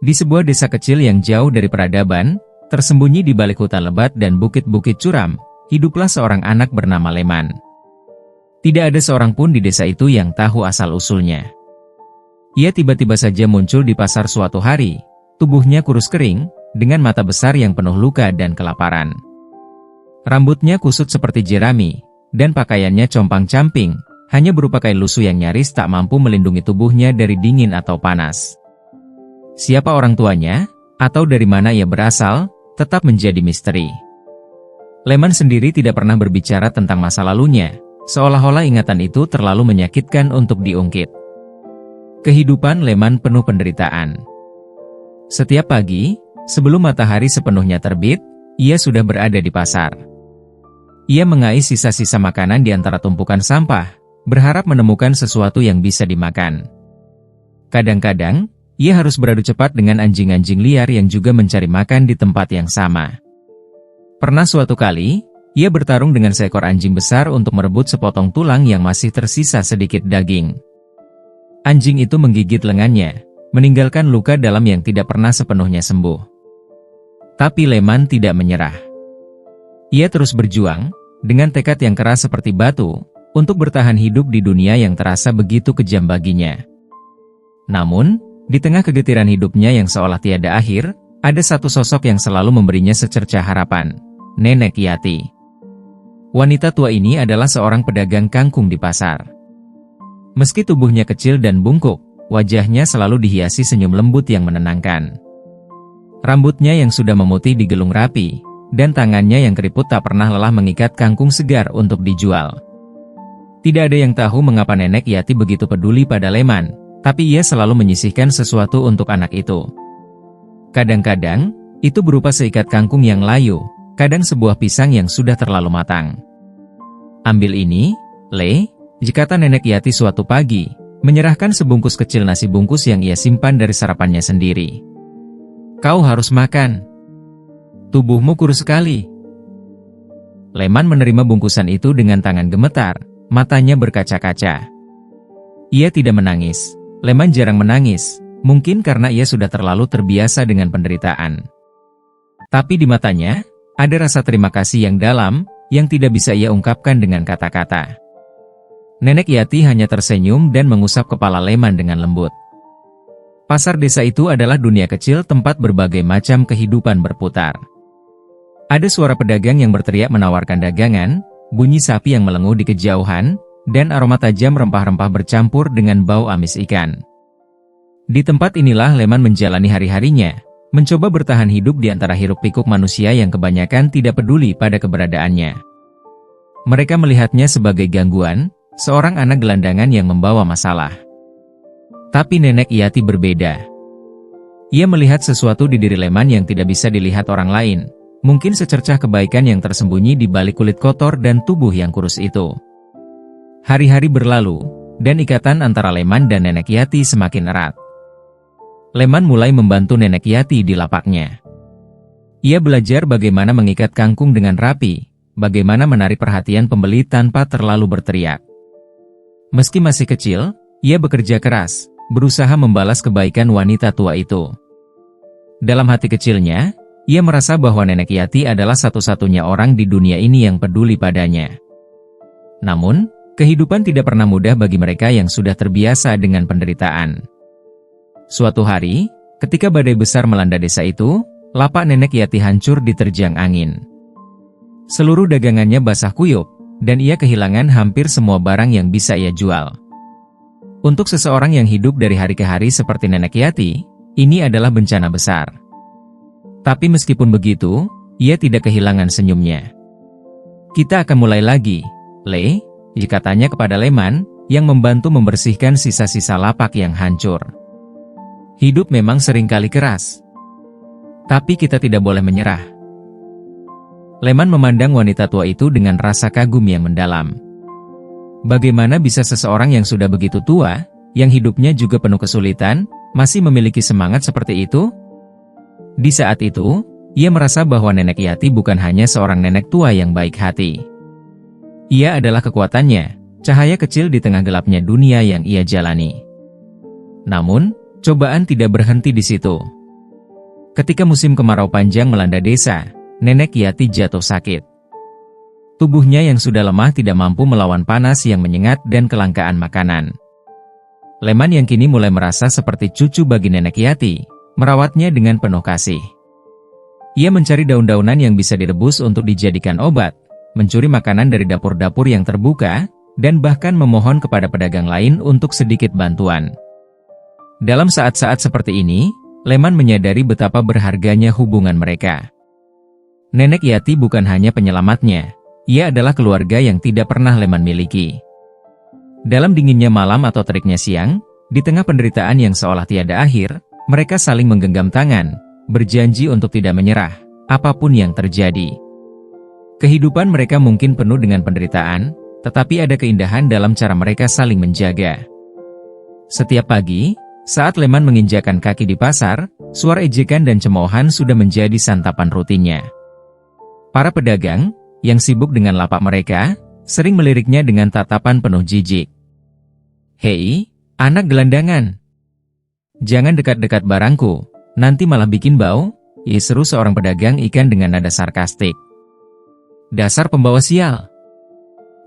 Di sebuah desa kecil yang jauh dari peradaban, tersembunyi di balik hutan lebat dan bukit-bukit curam, hiduplah seorang anak bernama Leman. Tidak ada seorang pun di desa itu yang tahu asal-usulnya. Ia tiba-tiba saja muncul di pasar suatu hari, tubuhnya kurus kering, dengan mata besar yang penuh luka dan kelaparan. Rambutnya kusut seperti jerami, dan pakaiannya compang-camping, hanya berupa kain lusuh yang nyaris tak mampu melindungi tubuhnya dari dingin atau panas. Siapa orang tuanya, atau dari mana ia berasal, tetap menjadi misteri. Leman sendiri tidak pernah berbicara tentang masa lalunya, seolah-olah ingatan itu terlalu menyakitkan untuk diungkit. Kehidupan Leman penuh penderitaan. Setiap pagi, sebelum matahari sepenuhnya terbit, ia sudah berada di pasar. Ia mengais sisa-sisa makanan di antara tumpukan sampah, berharap menemukan sesuatu yang bisa dimakan. Kadang-kadang, ia harus beradu cepat dengan anjing-anjing liar yang juga mencari makan di tempat yang sama. Pernah suatu kali, ia bertarung dengan seekor anjing besar untuk merebut sepotong tulang yang masih tersisa sedikit daging. Anjing itu menggigit lengannya, meninggalkan luka dalam yang tidak pernah sepenuhnya sembuh. Tapi Leman tidak menyerah. Ia terus berjuang, dengan tekad yang keras seperti batu, untuk bertahan hidup di dunia yang terasa begitu kejam baginya. Namun, di tengah kegetiran hidupnya yang seolah tiada akhir, ada satu sosok yang selalu memberinya secercah harapan, Nenek Yati. Wanita tua ini adalah seorang pedagang kangkung di pasar. Meski tubuhnya kecil dan bungkuk, wajahnya selalu dihiasi senyum lembut yang menenangkan. Rambutnya yang sudah memutih digelung rapi, dan tangannya yang keriput tak pernah lelah mengikat kangkung segar untuk dijual. Tidak ada yang tahu mengapa Nenek Yati begitu peduli pada Leman, tapi ia selalu menyisihkan sesuatu untuk anak itu. Kadang-kadang, itu berupa seikat kangkung yang layu, kadang sebuah pisang yang sudah terlalu matang. Ambil ini, Le, kata Nenek Yati suatu pagi, menyerahkan sebungkus kecil nasi bungkus yang ia simpan dari sarapannya sendiri. Kau harus makan. Tubuhmu kurus sekali. Leman menerima bungkusan itu dengan tangan gemetar, matanya berkaca-kaca. Ia tidak menangis. Leman jarang menangis, mungkin karena ia sudah terlalu terbiasa dengan penderitaan. Tapi di matanya, ada rasa terima kasih yang dalam, yang tidak bisa ia ungkapkan dengan kata-kata. Nenek Yati hanya tersenyum dan mengusap kepala Leman dengan lembut. Pasar desa itu adalah dunia kecil tempat berbagai macam kehidupan berputar. Ada suara pedagang yang berteriak menawarkan dagangan, bunyi sapi yang melenguh di kejauhan, dan aroma tajam rempah-rempah bercampur dengan bau amis ikan. Di tempat inilah Leman menjalani hari-harinya, mencoba bertahan hidup di antara hiruk-pikuk manusia yang kebanyakan tidak peduli pada keberadaannya. Mereka melihatnya sebagai gangguan, seorang anak gelandangan yang membawa masalah. Tapi Nenek Yati berbeda. Ia melihat sesuatu di diri Leman yang tidak bisa dilihat orang lain, mungkin secercah kebaikan yang tersembunyi di balik kulit kotor dan tubuh yang kurus itu. Hari-hari berlalu, dan ikatan antara Leman dan Nenek Yati semakin erat. Leman mulai membantu Nenek Yati di lapaknya. Ia belajar bagaimana mengikat kangkung dengan rapi, bagaimana menarik perhatian pembeli tanpa terlalu berteriak. Meski masih kecil, ia bekerja keras, berusaha membalas kebaikan wanita tua itu. Dalam hati kecilnya, ia merasa bahwa Nenek Yati adalah satu-satunya orang di dunia ini yang peduli padanya. Namun, kehidupan tidak pernah mudah bagi mereka yang sudah terbiasa dengan penderitaan. Suatu hari, ketika badai besar melanda desa itu, lapak Nenek Yati hancur diterjang angin. Seluruh dagangannya basah kuyup, dan ia kehilangan hampir semua barang yang bisa ia jual. Untuk seseorang yang hidup dari hari ke hari seperti Nenek Yati, ini adalah bencana besar. Tapi meskipun begitu, ia tidak kehilangan senyumnya. Kita akan mulai lagi, Le, katanya kepada Leman, yang membantu membersihkan sisa-sisa lapak yang hancur. Hidup memang seringkali keras. Tapi kita tidak boleh menyerah. Leman memandang wanita tua itu dengan rasa kagum yang mendalam. Bagaimana bisa seseorang yang sudah begitu tua, yang hidupnya juga penuh kesulitan, masih memiliki semangat seperti itu? Di saat itu, ia merasa bahwa Nenek Yati bukan hanya seorang nenek tua yang baik hati. Ia adalah kekuatannya, cahaya kecil di tengah gelapnya dunia yang ia jalani. Namun, cobaan tidak berhenti di situ. Ketika musim kemarau panjang melanda desa, Nenek Yati jatuh sakit. Tubuhnya yang sudah lemah tidak mampu melawan panas yang menyengat dan kelangkaan makanan. Leman yang kini mulai merasa seperti cucu bagi Nenek Yati, merawatnya dengan penuh kasih. Ia mencari daun-daunan yang bisa direbus untuk dijadikan obat, mencuri makanan dari dapur-dapur yang terbuka, dan bahkan memohon kepada pedagang lain untuk sedikit bantuan. Dalam saat-saat seperti ini, Leman menyadari betapa berharganya hubungan mereka. Nenek Yati bukan hanya penyelamatnya, ia adalah keluarga yang tidak pernah Leman miliki. Dalam dinginnya malam atau teriknya siang, di tengah penderitaan yang seolah tiada akhir, mereka saling menggenggam tangan, berjanji untuk tidak menyerah, apapun yang terjadi. Kehidupan mereka mungkin penuh dengan penderitaan, tetapi ada keindahan dalam cara mereka saling menjaga. Setiap pagi, saat Leman menginjakan kaki di pasar, suara ejekan dan cemoohan sudah menjadi santapan rutinnya. Para pedagang, yang sibuk dengan lapak mereka, sering meliriknya dengan tatapan penuh jijik. "Hei, anak gelandangan! Jangan dekat-dekat barangku, nanti malah bikin bau," seru seorang pedagang ikan dengan nada sarkastik. "Dasar pembawa sial!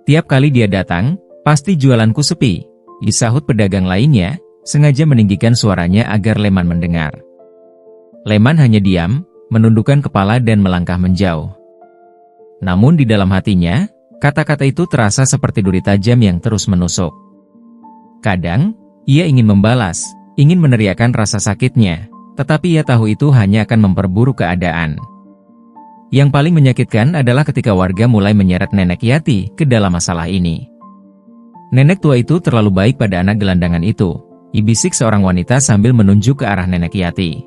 Tiap kali dia datang, pasti jualanku sepi," sahut pedagang lainnya, sengaja meninggikan suaranya agar Leman mendengar. Leman hanya diam, menundukkan kepala dan melangkah menjauh. Namun di dalam hatinya, kata-kata itu terasa seperti duri tajam yang terus menusuk. Kadang, ia ingin membalas, ingin meneriakkan rasa sakitnya, tetapi ia tahu itu hanya akan memperburuk keadaan. Yang paling menyakitkan adalah ketika warga mulai menyeret Nenek Yati ke dalam masalah ini. Nenek tua itu terlalu baik pada anak gelandangan itu, bisik seorang wanita sambil menunjuk ke arah Nenek Yati.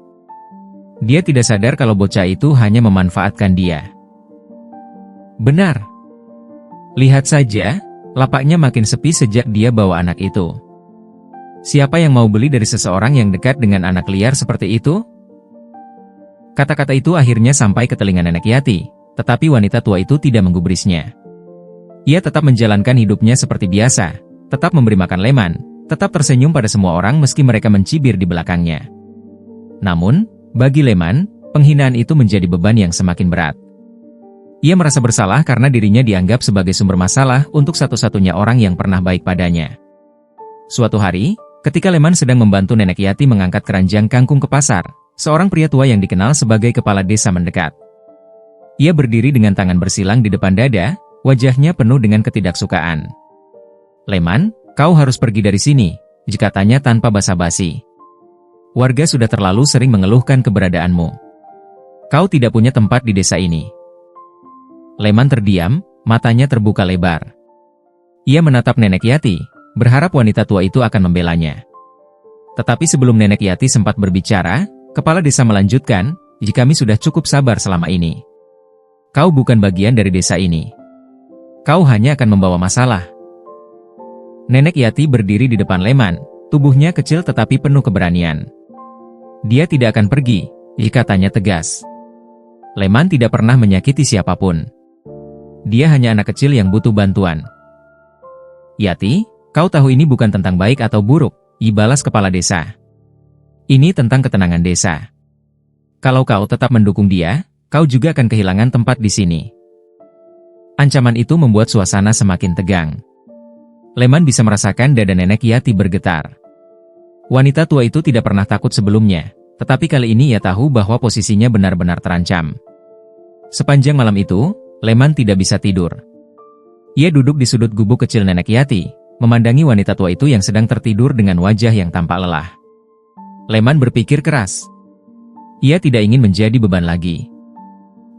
Dia tidak sadar kalau bocah itu hanya memanfaatkan dia. Benar. Lihat saja, lapaknya makin sepi sejak dia bawa anak itu. Siapa yang mau beli dari seseorang yang dekat dengan anak liar seperti itu? Kata-kata itu akhirnya sampai ke telinga Nenek Yati, tetapi wanita tua itu tidak menggubrisnya. Ia tetap menjalankan hidupnya seperti biasa, tetap memberi makan Leman, tetap tersenyum pada semua orang meski mereka mencibir di belakangnya. Namun, bagi Leman, penghinaan itu menjadi beban yang semakin berat. Ia merasa bersalah karena dirinya dianggap sebagai sumber masalah untuk satu-satunya orang yang pernah baik padanya. Suatu hari, ketika Leman sedang membantu Nenek Yati mengangkat keranjang kangkung ke pasar, seorang pria tua yang dikenal sebagai kepala desa mendekat. Ia berdiri dengan tangan bersilang di depan dada, wajahnya penuh dengan ketidaksukaan. "Leman, kau harus pergi dari sini," katanya tanpa basa-basi. "Warga sudah terlalu sering mengeluhkan keberadaanmu. Kau tidak punya tempat di desa ini." Leman terdiam, matanya terbuka lebar. Ia menatap Nenek Yati, berharap wanita tua itu akan membelanya. Tetapi sebelum Nenek Yati sempat berbicara, kepala desa melanjutkan, "Kami sudah cukup sabar selama ini. Kau bukan bagian dari desa ini. Kau hanya akan membawa masalah." Nenek Yati berdiri di depan Leman, tubuhnya kecil tetapi penuh keberanian. "Dia tidak akan pergi," katanya tegas. Leman tidak pernah menyakiti siapapun. Dia hanya anak kecil yang butuh bantuan. "Yati, kau tahu ini bukan tentang baik atau buruk," balas kepala desa. "Ini tentang ketenangan desa. Kalau kau tetap mendukung dia, kau juga akan kehilangan tempat di sini." Ancaman itu membuat suasana semakin tegang. Leman bisa merasakan dada Nenek Yati bergetar. Wanita tua itu tidak pernah takut sebelumnya, tetapi kali ini ia tahu bahwa posisinya benar-benar terancam. Sepanjang malam itu, Leman tidak bisa tidur. Ia duduk di sudut gubuk kecil Nenek Yati, memandangi wanita tua itu yang sedang tertidur dengan wajah yang tampak lelah. Leman berpikir keras. Ia tidak ingin menjadi beban lagi.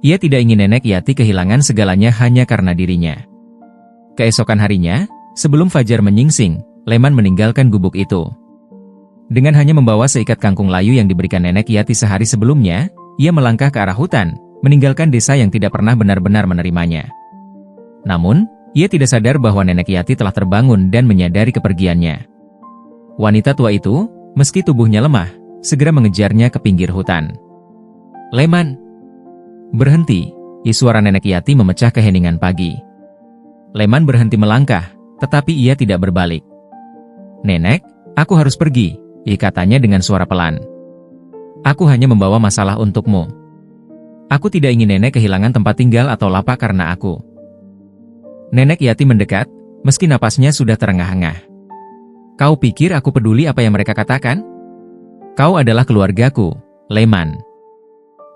Ia tidak ingin Nenek Yati kehilangan segalanya hanya karena dirinya. Keesokan harinya, sebelum fajar menyingsing, Leman meninggalkan gubuk itu. Dengan hanya membawa seikat kangkung layu yang diberikan Nenek Yati sehari sebelumnya, ia melangkah ke arah hutan, meninggalkan desa yang tidak pernah benar-benar menerimanya. Namun, ia tidak sadar bahwa Nenek Yati telah terbangun dan menyadari kepergiannya. Wanita tua itu, meski tubuhnya lemah, segera mengejarnya ke pinggir hutan. "Leman! Berhenti!" suara Nenek Yati memecah keheningan pagi. Leman berhenti melangkah, tetapi ia tidak berbalik. "Nenek, aku harus pergi," katanya dengan suara pelan. Aku hanya membawa masalah untukmu. Aku tidak ingin nenek kehilangan tempat tinggal atau lapak karena aku. Nenek Yati mendekat, meski napasnya sudah terengah-engah. Kau pikir aku peduli apa yang mereka katakan? Kau adalah keluargaku, Leman.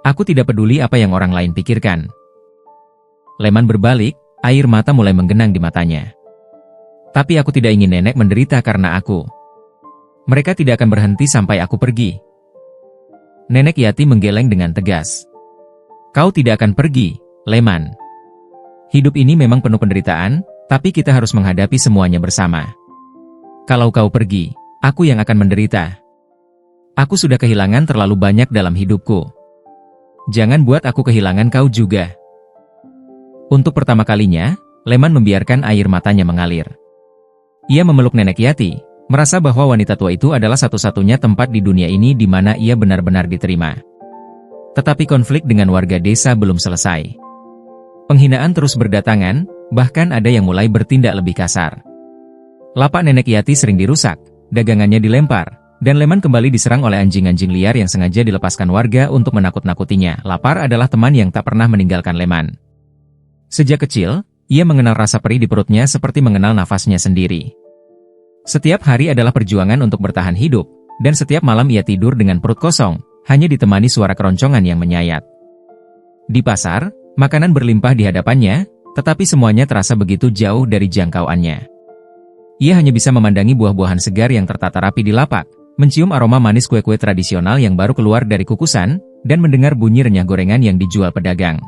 Aku tidak peduli apa yang orang lain pikirkan. Leman berbalik, air mata mulai menggenang di matanya. Tapi aku tidak ingin nenek menderita karena aku. Mereka tidak akan berhenti sampai aku pergi. Nenek Yati menggeleng dengan tegas. Kau tidak akan pergi, Leman. Hidup ini memang penuh penderitaan, tapi kita harus menghadapi semuanya bersama. Kalau kau pergi, aku yang akan menderita. Aku sudah kehilangan terlalu banyak dalam hidupku. Jangan buat aku kehilangan kau juga. Untuk pertama kalinya, Leman membiarkan air matanya mengalir. Ia memeluk nenek Yati, merasa bahwa wanita tua itu adalah satu-satunya tempat di dunia ini di mana ia benar-benar diterima. Tetapi konflik dengan warga desa belum selesai. Penghinaan terus berdatangan, bahkan ada yang mulai bertindak lebih kasar. Lapak nenek Yati sering dirusak, dagangannya dilempar, dan Leman kembali diserang oleh anjing-anjing liar yang sengaja dilepaskan warga untuk menakut-nakutinya. Lapar adalah teman yang tak pernah meninggalkan Leman. Sejak kecil, ia mengenal rasa perih di perutnya seperti mengenal nafasnya sendiri. Setiap hari adalah perjuangan untuk bertahan hidup, dan setiap malam ia tidur dengan perut kosong, hanya ditemani suara keroncongan yang menyayat. Di pasar, makanan berlimpah di hadapannya, tetapi semuanya terasa begitu jauh dari jangkauannya. Ia hanya bisa memandangi buah-buahan segar yang tertata rapi di lapak, mencium aroma manis kue-kue tradisional yang baru keluar dari kukusan, dan mendengar bunyi renyah gorengan yang dijual pedagang.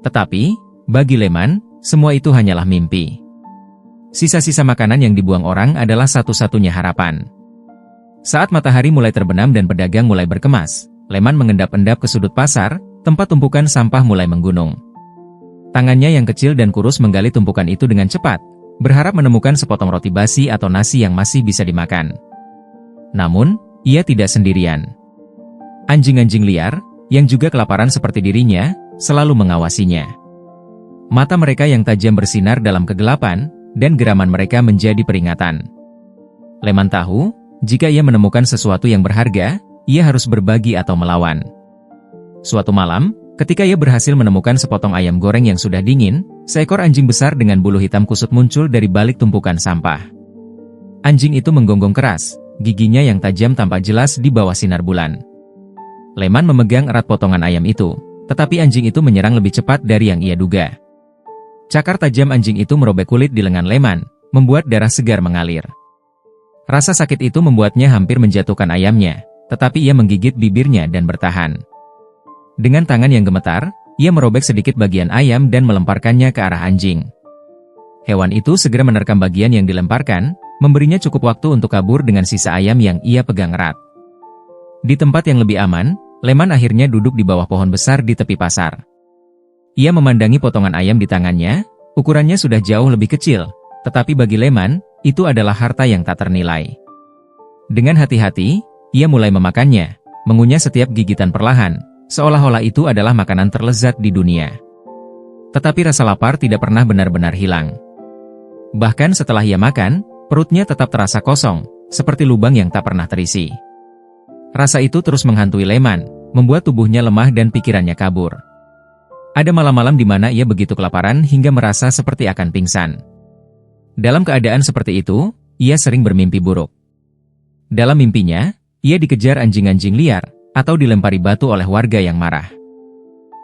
Tetapi, bagi Leman, semua itu hanyalah mimpi. Sisa-sisa makanan yang dibuang orang adalah satu-satunya harapan. Saat matahari mulai terbenam dan pedagang mulai berkemas, Leman mengendap-endap ke sudut pasar, tempat tumpukan sampah mulai menggunung. Tangannya yang kecil dan kurus menggali tumpukan itu dengan cepat, berharap menemukan sepotong roti basi atau nasi yang masih bisa dimakan. Namun, ia tidak sendirian. Anjing-anjing liar, yang juga kelaparan seperti dirinya, selalu mengawasinya. Mata mereka yang tajam bersinar dalam kegelapan, dan geraman mereka menjadi peringatan. Leman tahu, jika ia menemukan sesuatu yang berharga, ia harus berbagi atau melawan. Suatu malam, ketika ia berhasil menemukan sepotong ayam goreng yang sudah dingin, seekor anjing besar dengan bulu hitam kusut muncul dari balik tumpukan sampah. Anjing itu menggonggong keras, giginya yang tajam tampak jelas di bawah sinar bulan. Leman memegang erat potongan ayam itu, tetapi anjing itu menyerang lebih cepat dari yang ia duga. Cakar tajam anjing itu merobek kulit di lengan Leman, membuat darah segar mengalir. Rasa sakit itu membuatnya hampir menjatuhkan ayamnya, tetapi ia menggigit bibirnya dan bertahan. Dengan tangan yang gemetar, ia merobek sedikit bagian ayam dan melemparkannya ke arah anjing. Hewan itu segera menerkam bagian yang dilemparkan, memberinya cukup waktu untuk kabur dengan sisa ayam yang ia pegang erat. Di tempat yang lebih aman, Leman akhirnya duduk di bawah pohon besar di tepi pasar. Ia memandangi potongan ayam di tangannya, ukurannya sudah jauh lebih kecil, tetapi bagi Leman, itu adalah harta yang tak ternilai. Dengan hati-hati, ia mulai memakannya, mengunyah setiap gigitan perlahan, seolah-olah itu adalah makanan terlezat di dunia. Tetapi rasa lapar tidak pernah benar-benar hilang. Bahkan setelah ia makan, perutnya tetap terasa kosong, seperti lubang yang tak pernah terisi. Rasa itu terus menghantui Leman, membuat tubuhnya lemah dan pikirannya kabur. Ada malam-malam di mana ia begitu kelaparan hingga merasa seperti akan pingsan. Dalam keadaan seperti itu, ia sering bermimpi buruk. Dalam mimpinya, ia dikejar anjing-anjing liar, atau dilempari batu oleh warga yang marah.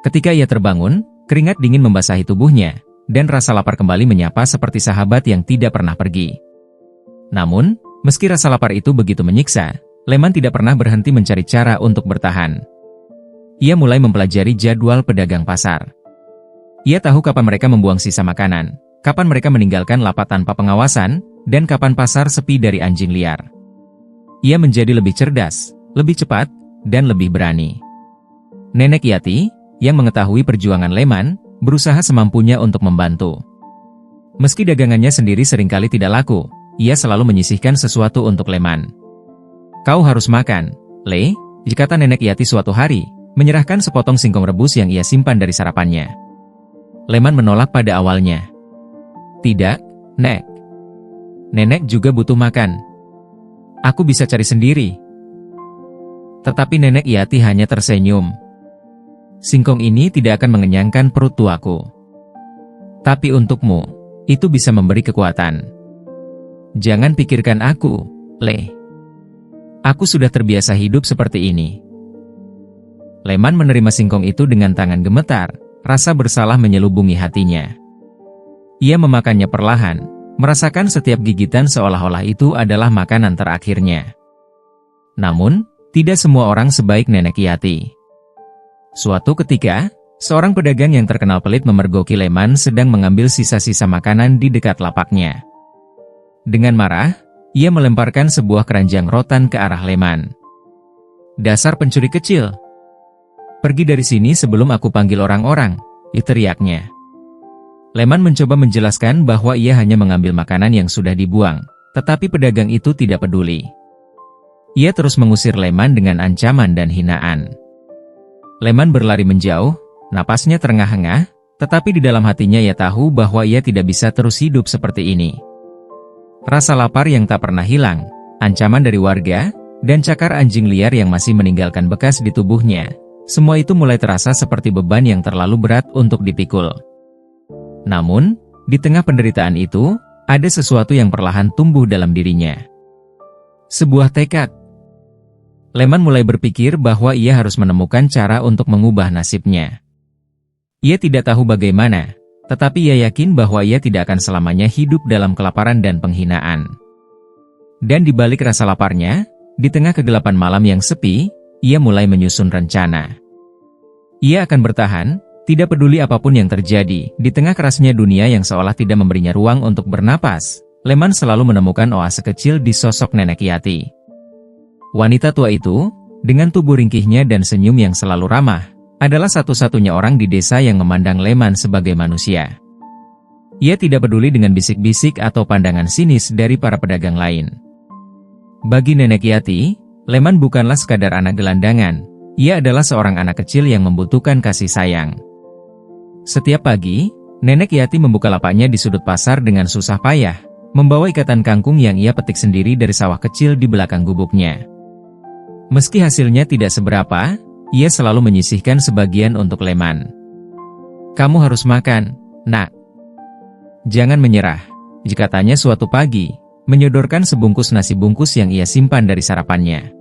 Ketika ia terbangun, keringat dingin membasahi tubuhnya, dan rasa lapar kembali menyapa seperti sahabat yang tidak pernah pergi. Namun, meski rasa lapar itu begitu menyiksa, Leman tidak pernah berhenti mencari cara untuk bertahan. Ia mulai mempelajari jadwal pedagang pasar. Ia tahu kapan mereka membuang sisa makanan, kapan mereka meninggalkan lapak tanpa pengawasan, dan kapan pasar sepi dari anjing liar. Ia menjadi lebih cerdas, lebih cepat, dan lebih berani. Nenek Yati, yang mengetahui perjuangan Leman, berusaha semampunya untuk membantu. Meski dagangannya sendiri seringkali tidak laku, ia selalu menyisihkan sesuatu untuk Leman. Kau harus makan, Le, kata nenek Yati suatu hari, menyerahkan sepotong singkong rebus yang ia simpan dari sarapannya. Leman menolak pada awalnya. Tidak, Nek. Nenek juga butuh makan. Aku bisa cari sendiri. Tetapi Nenek Yati hanya tersenyum. Singkong ini tidak akan mengenyangkan perut tuaku. Tapi untukmu, itu bisa memberi kekuatan. Jangan pikirkan aku, Le. Aku sudah terbiasa hidup seperti ini. Leman menerima singkong itu dengan tangan gemetar, rasa bersalah menyelubungi hatinya. Ia memakannya perlahan, merasakan setiap gigitan seolah-olah itu adalah makanan terakhirnya. Namun, tidak semua orang sebaik Nenek Yati. Suatu ketika, seorang pedagang yang terkenal pelit memergoki Leman sedang mengambil sisa-sisa makanan di dekat lapaknya. Dengan marah, ia melemparkan sebuah keranjang rotan ke arah Leman. "Dasar pencuri kecil! Pergi dari sini sebelum aku panggil orang-orang," teriaknya. Leman mencoba menjelaskan bahwa ia hanya mengambil makanan yang sudah dibuang, tetapi pedagang itu tidak peduli. Ia terus mengusir Leman dengan ancaman dan hinaan. Leman berlari menjauh, napasnya terengah-engah, tetapi di dalam hatinya ia tahu bahwa ia tidak bisa terus hidup seperti ini. Rasa lapar yang tak pernah hilang, ancaman dari warga, dan cakar anjing liar yang masih meninggalkan bekas di tubuhnya, semua itu mulai terasa seperti beban yang terlalu berat untuk dipikul. Namun, di tengah penderitaan itu, ada sesuatu yang perlahan tumbuh dalam dirinya. Sebuah tekad. Leman mulai berpikir bahwa ia harus menemukan cara untuk mengubah nasibnya. Ia tidak tahu bagaimana, tetapi ia yakin bahwa ia tidak akan selamanya hidup dalam kelaparan dan penghinaan. Dan di balik rasa laparnya, di tengah kegelapan malam yang sepi, ia mulai menyusun rencana. Ia akan bertahan, tidak peduli apapun yang terjadi, di tengah kerasnya dunia yang seolah tidak memberinya ruang untuk bernapas. Leman selalu menemukan oase kecil di sosok Nenek Yati. Wanita tua itu, dengan tubuh ringkihnya dan senyum yang selalu ramah, adalah satu-satunya orang di desa yang memandang Leman sebagai manusia. Ia tidak peduli dengan bisik-bisik atau pandangan sinis dari para pedagang lain. Bagi Nenek Yati, Leman bukanlah sekadar anak gelandangan, ia adalah seorang anak kecil yang membutuhkan kasih sayang. Setiap pagi, Nenek Yati membuka lapaknya di sudut pasar dengan susah payah, membawa ikatan kangkung yang ia petik sendiri dari sawah kecil di belakang gubuknya. Meski hasilnya tidak seberapa, ia selalu menyisihkan sebagian untuk Leman. "Kamu harus makan, Nak. Jangan menyerah," katanya suatu pagi, menyodorkan sebungkus nasi bungkus yang ia simpan dari sarapannya.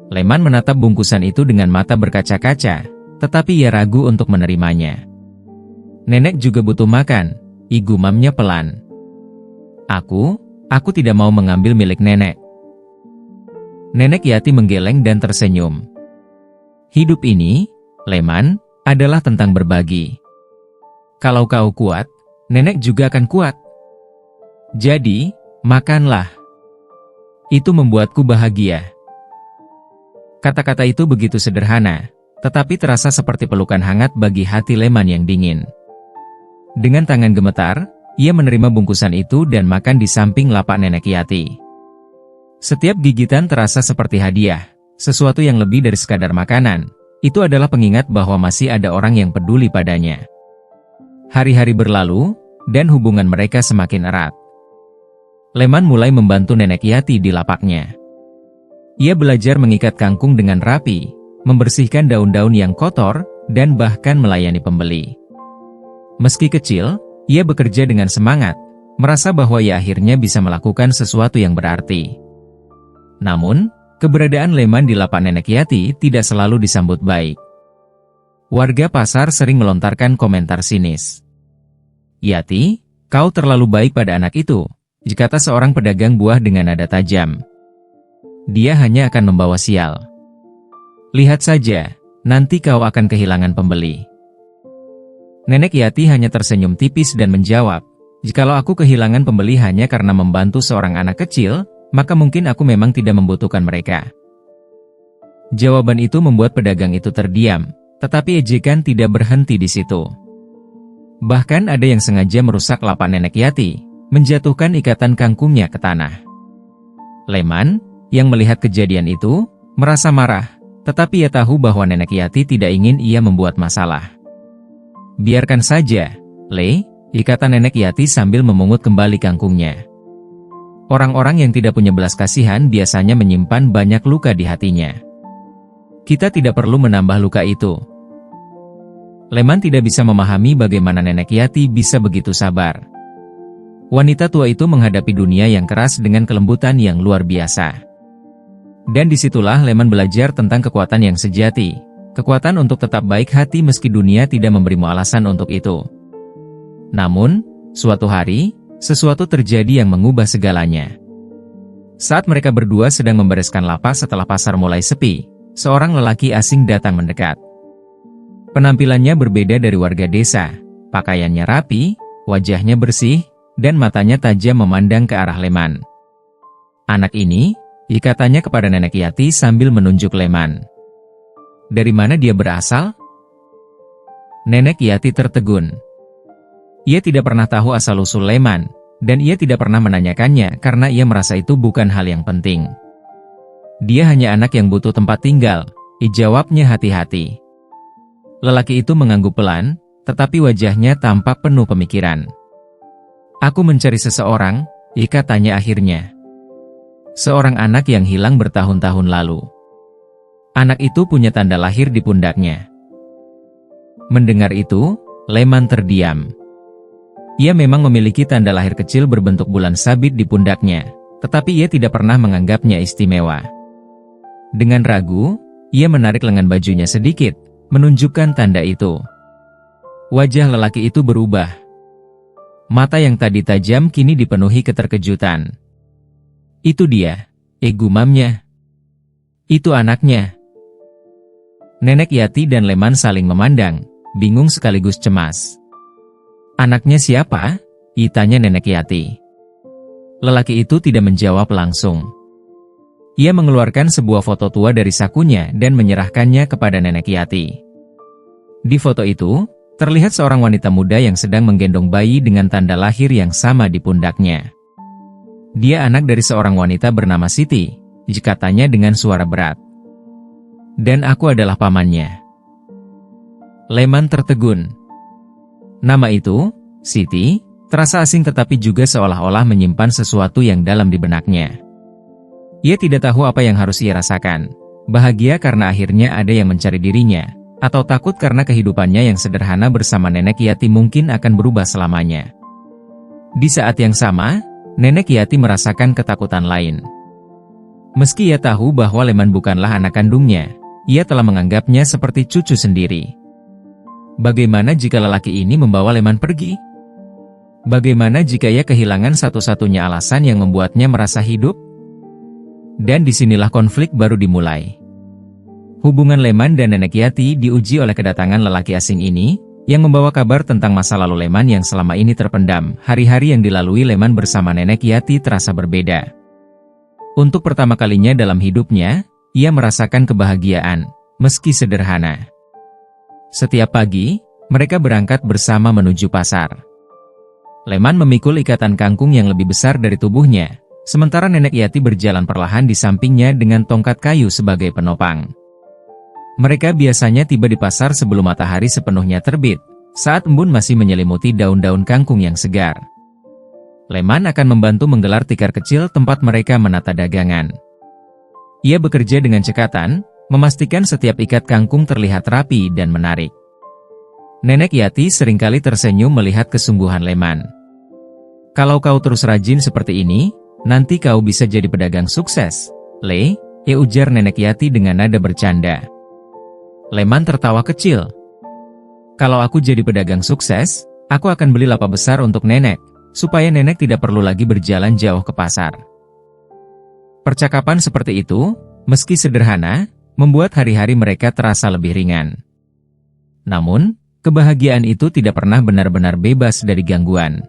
Leman menatap bungkusan itu dengan mata berkaca-kaca, tetapi ia ragu untuk menerimanya. "Nenek juga butuh makan," gumamnya pelan. Aku tidak mau mengambil milik nenek." Nenek Yati menggeleng dan tersenyum. "Hidup ini, Leman, adalah tentang berbagi. Kalau kau kuat, nenek juga akan kuat. Jadi, makanlah. Itu membuatku bahagia." Kata-kata itu begitu sederhana, tetapi terasa seperti pelukan hangat bagi hati Leman yang dingin. Dengan tangan gemetar, ia menerima bungkusan itu dan makan di samping lapak Nenek Yati. Setiap gigitan terasa seperti hadiah, sesuatu yang lebih dari sekadar makanan. Itu adalah pengingat bahwa masih ada orang yang peduli padanya. Hari-hari berlalu, dan hubungan mereka semakin erat. Leman mulai membantu Nenek Yati di lapaknya. Ia belajar mengikat kangkung dengan rapi, membersihkan daun-daun yang kotor, dan bahkan melayani pembeli. Meski kecil, ia bekerja dengan semangat, merasa bahwa ia akhirnya bisa melakukan sesuatu yang berarti. Namun, keberadaan Leman di lapak Nenek Yati tidak selalu disambut baik. Warga pasar sering melontarkan komentar sinis. "Yati, kau terlalu baik pada anak itu," kata seorang pedagang buah dengan nada tajam. "Dia hanya akan membawa sial. Lihat saja, nanti kau akan kehilangan pembeli." Nenek Yati hanya tersenyum tipis dan menjawab, "Jikalau aku kehilangan pembeli hanya karena membantu seorang anak kecil, maka mungkin aku memang tidak membutuhkan mereka." Jawaban itu membuat pedagang itu terdiam, tetapi ejekan tidak berhenti di situ. Bahkan ada yang sengaja merusak lapak Nenek Yati, menjatuhkan ikatan kangkungnya ke tanah. Leman, yang melihat kejadian itu, merasa marah, tetapi ia tahu bahwa Nenek Yati tidak ingin ia membuat masalah. "Biarkan saja, Le," kata Nenek Yati sambil memungut kembali kangkungnya. Orang-orang yang tidak punya belas kasihan biasanya menyimpan banyak luka di hatinya. Kita tidak perlu menambah luka itu. Leman tidak bisa memahami bagaimana Nenek Yati bisa begitu sabar. Wanita tua itu menghadapi dunia yang keras dengan kelembutan yang luar biasa. Dan disitulah Leman belajar tentang kekuatan yang sejati, kekuatan untuk tetap baik hati meski dunia tidak memberimu alasan untuk itu. Namun, suatu hari, sesuatu terjadi yang mengubah segalanya. Saat mereka berdua sedang membereskan lapak setelah pasar mulai sepi, seorang lelaki asing datang mendekat. Penampilannya berbeda dari warga desa, pakaiannya rapi, wajahnya bersih, dan matanya tajam memandang ke arah Leman. Anak ini, katanya kepada Nenek Yati sambil menunjuk Leman. Dari mana dia berasal? Nenek Yati tertegun. Ia tidak pernah tahu asal-usul Leman, dan ia tidak pernah menanyakannya karena ia merasa itu bukan hal yang penting. Dia hanya anak yang butuh tempat tinggal, jawabnya hati-hati. Lelaki itu mengangguk pelan, tetapi wajahnya tampak penuh pemikiran. Aku mencari seseorang, katanya akhirnya. Seorang anak yang hilang bertahun-tahun lalu. Anak itu punya tanda lahir di pundaknya. Mendengar itu, Leman terdiam. Ia memang memiliki tanda lahir kecil berbentuk bulan sabit di pundaknya, tetapi ia tidak pernah menganggapnya istimewa. Dengan ragu, ia menarik lengan bajunya sedikit, menunjukkan tanda itu. Wajah lelaki itu berubah. Mata yang tadi tajam kini dipenuhi keterkejutan. Itu dia, gumamnya. Itu anaknya. Nenek Yati dan Leman saling memandang, bingung sekaligus cemas. Anaknya siapa? Tanya Nenek Yati. Lelaki itu tidak menjawab langsung. Ia mengeluarkan sebuah foto tua dari sakunya dan menyerahkannya kepada Nenek Yati. Di foto itu, terlihat seorang wanita muda yang sedang menggendong bayi dengan tanda lahir yang sama di pundaknya. Dia anak dari seorang wanita bernama Siti, katanya dengan suara berat. Dan aku adalah pamannya. Leman tertegun. Nama itu, Siti, terasa asing tetapi juga seolah-olah menyimpan sesuatu yang dalam di benaknya. Ia tidak tahu apa yang harus ia rasakan, bahagia karena akhirnya ada yang mencari dirinya, atau takut karena kehidupannya yang sederhana bersama Nenek Yati mungkin akan berubah selamanya. Di saat yang sama, Nenek Yati merasakan ketakutan lain. Meski ia tahu bahwa Leman bukanlah anak kandungnya, ia telah menganggapnya seperti cucu sendiri. Bagaimana jika lelaki ini membawa Leman pergi? Bagaimana jika ia kehilangan satu-satunya alasan yang membuatnya merasa hidup? Dan disinilah konflik baru dimulai. Hubungan Leman dan Nenek Yati diuji oleh kedatangan lelaki asing ini, yang membawa kabar tentang masa lalu Leman yang selama ini terpendam. Hari-hari yang dilalui Leman bersama Nenek Yati terasa berbeda. Untuk pertama kalinya dalam hidupnya, ia merasakan kebahagiaan, meski sederhana. Setiap pagi, mereka berangkat bersama menuju pasar. Leman memikul ikatan kangkung yang lebih besar dari tubuhnya, sementara Nenek Yati berjalan perlahan di sampingnya dengan tongkat kayu sebagai penopang. Mereka biasanya tiba di pasar sebelum matahari sepenuhnya terbit, saat embun masih menyelimuti daun-daun kangkung yang segar. Leman akan membantu menggelar tikar kecil tempat mereka menata dagangan. Ia bekerja dengan cekatan, memastikan setiap ikat kangkung terlihat rapi dan menarik. Nenek Yati seringkali tersenyum melihat kesungguhan Leman. Kalau kau terus rajin seperti ini, nanti kau bisa jadi pedagang sukses, Le, ujar Nenek Yati dengan nada bercanda. Leman tertawa kecil. Kalau aku jadi pedagang sukses, aku akan beli lapak besar untuk nenek, supaya nenek tidak perlu lagi berjalan jauh ke pasar. Percakapan seperti itu, meski sederhana, membuat hari-hari mereka terasa lebih ringan. Namun, kebahagiaan itu tidak pernah benar-benar bebas dari gangguan.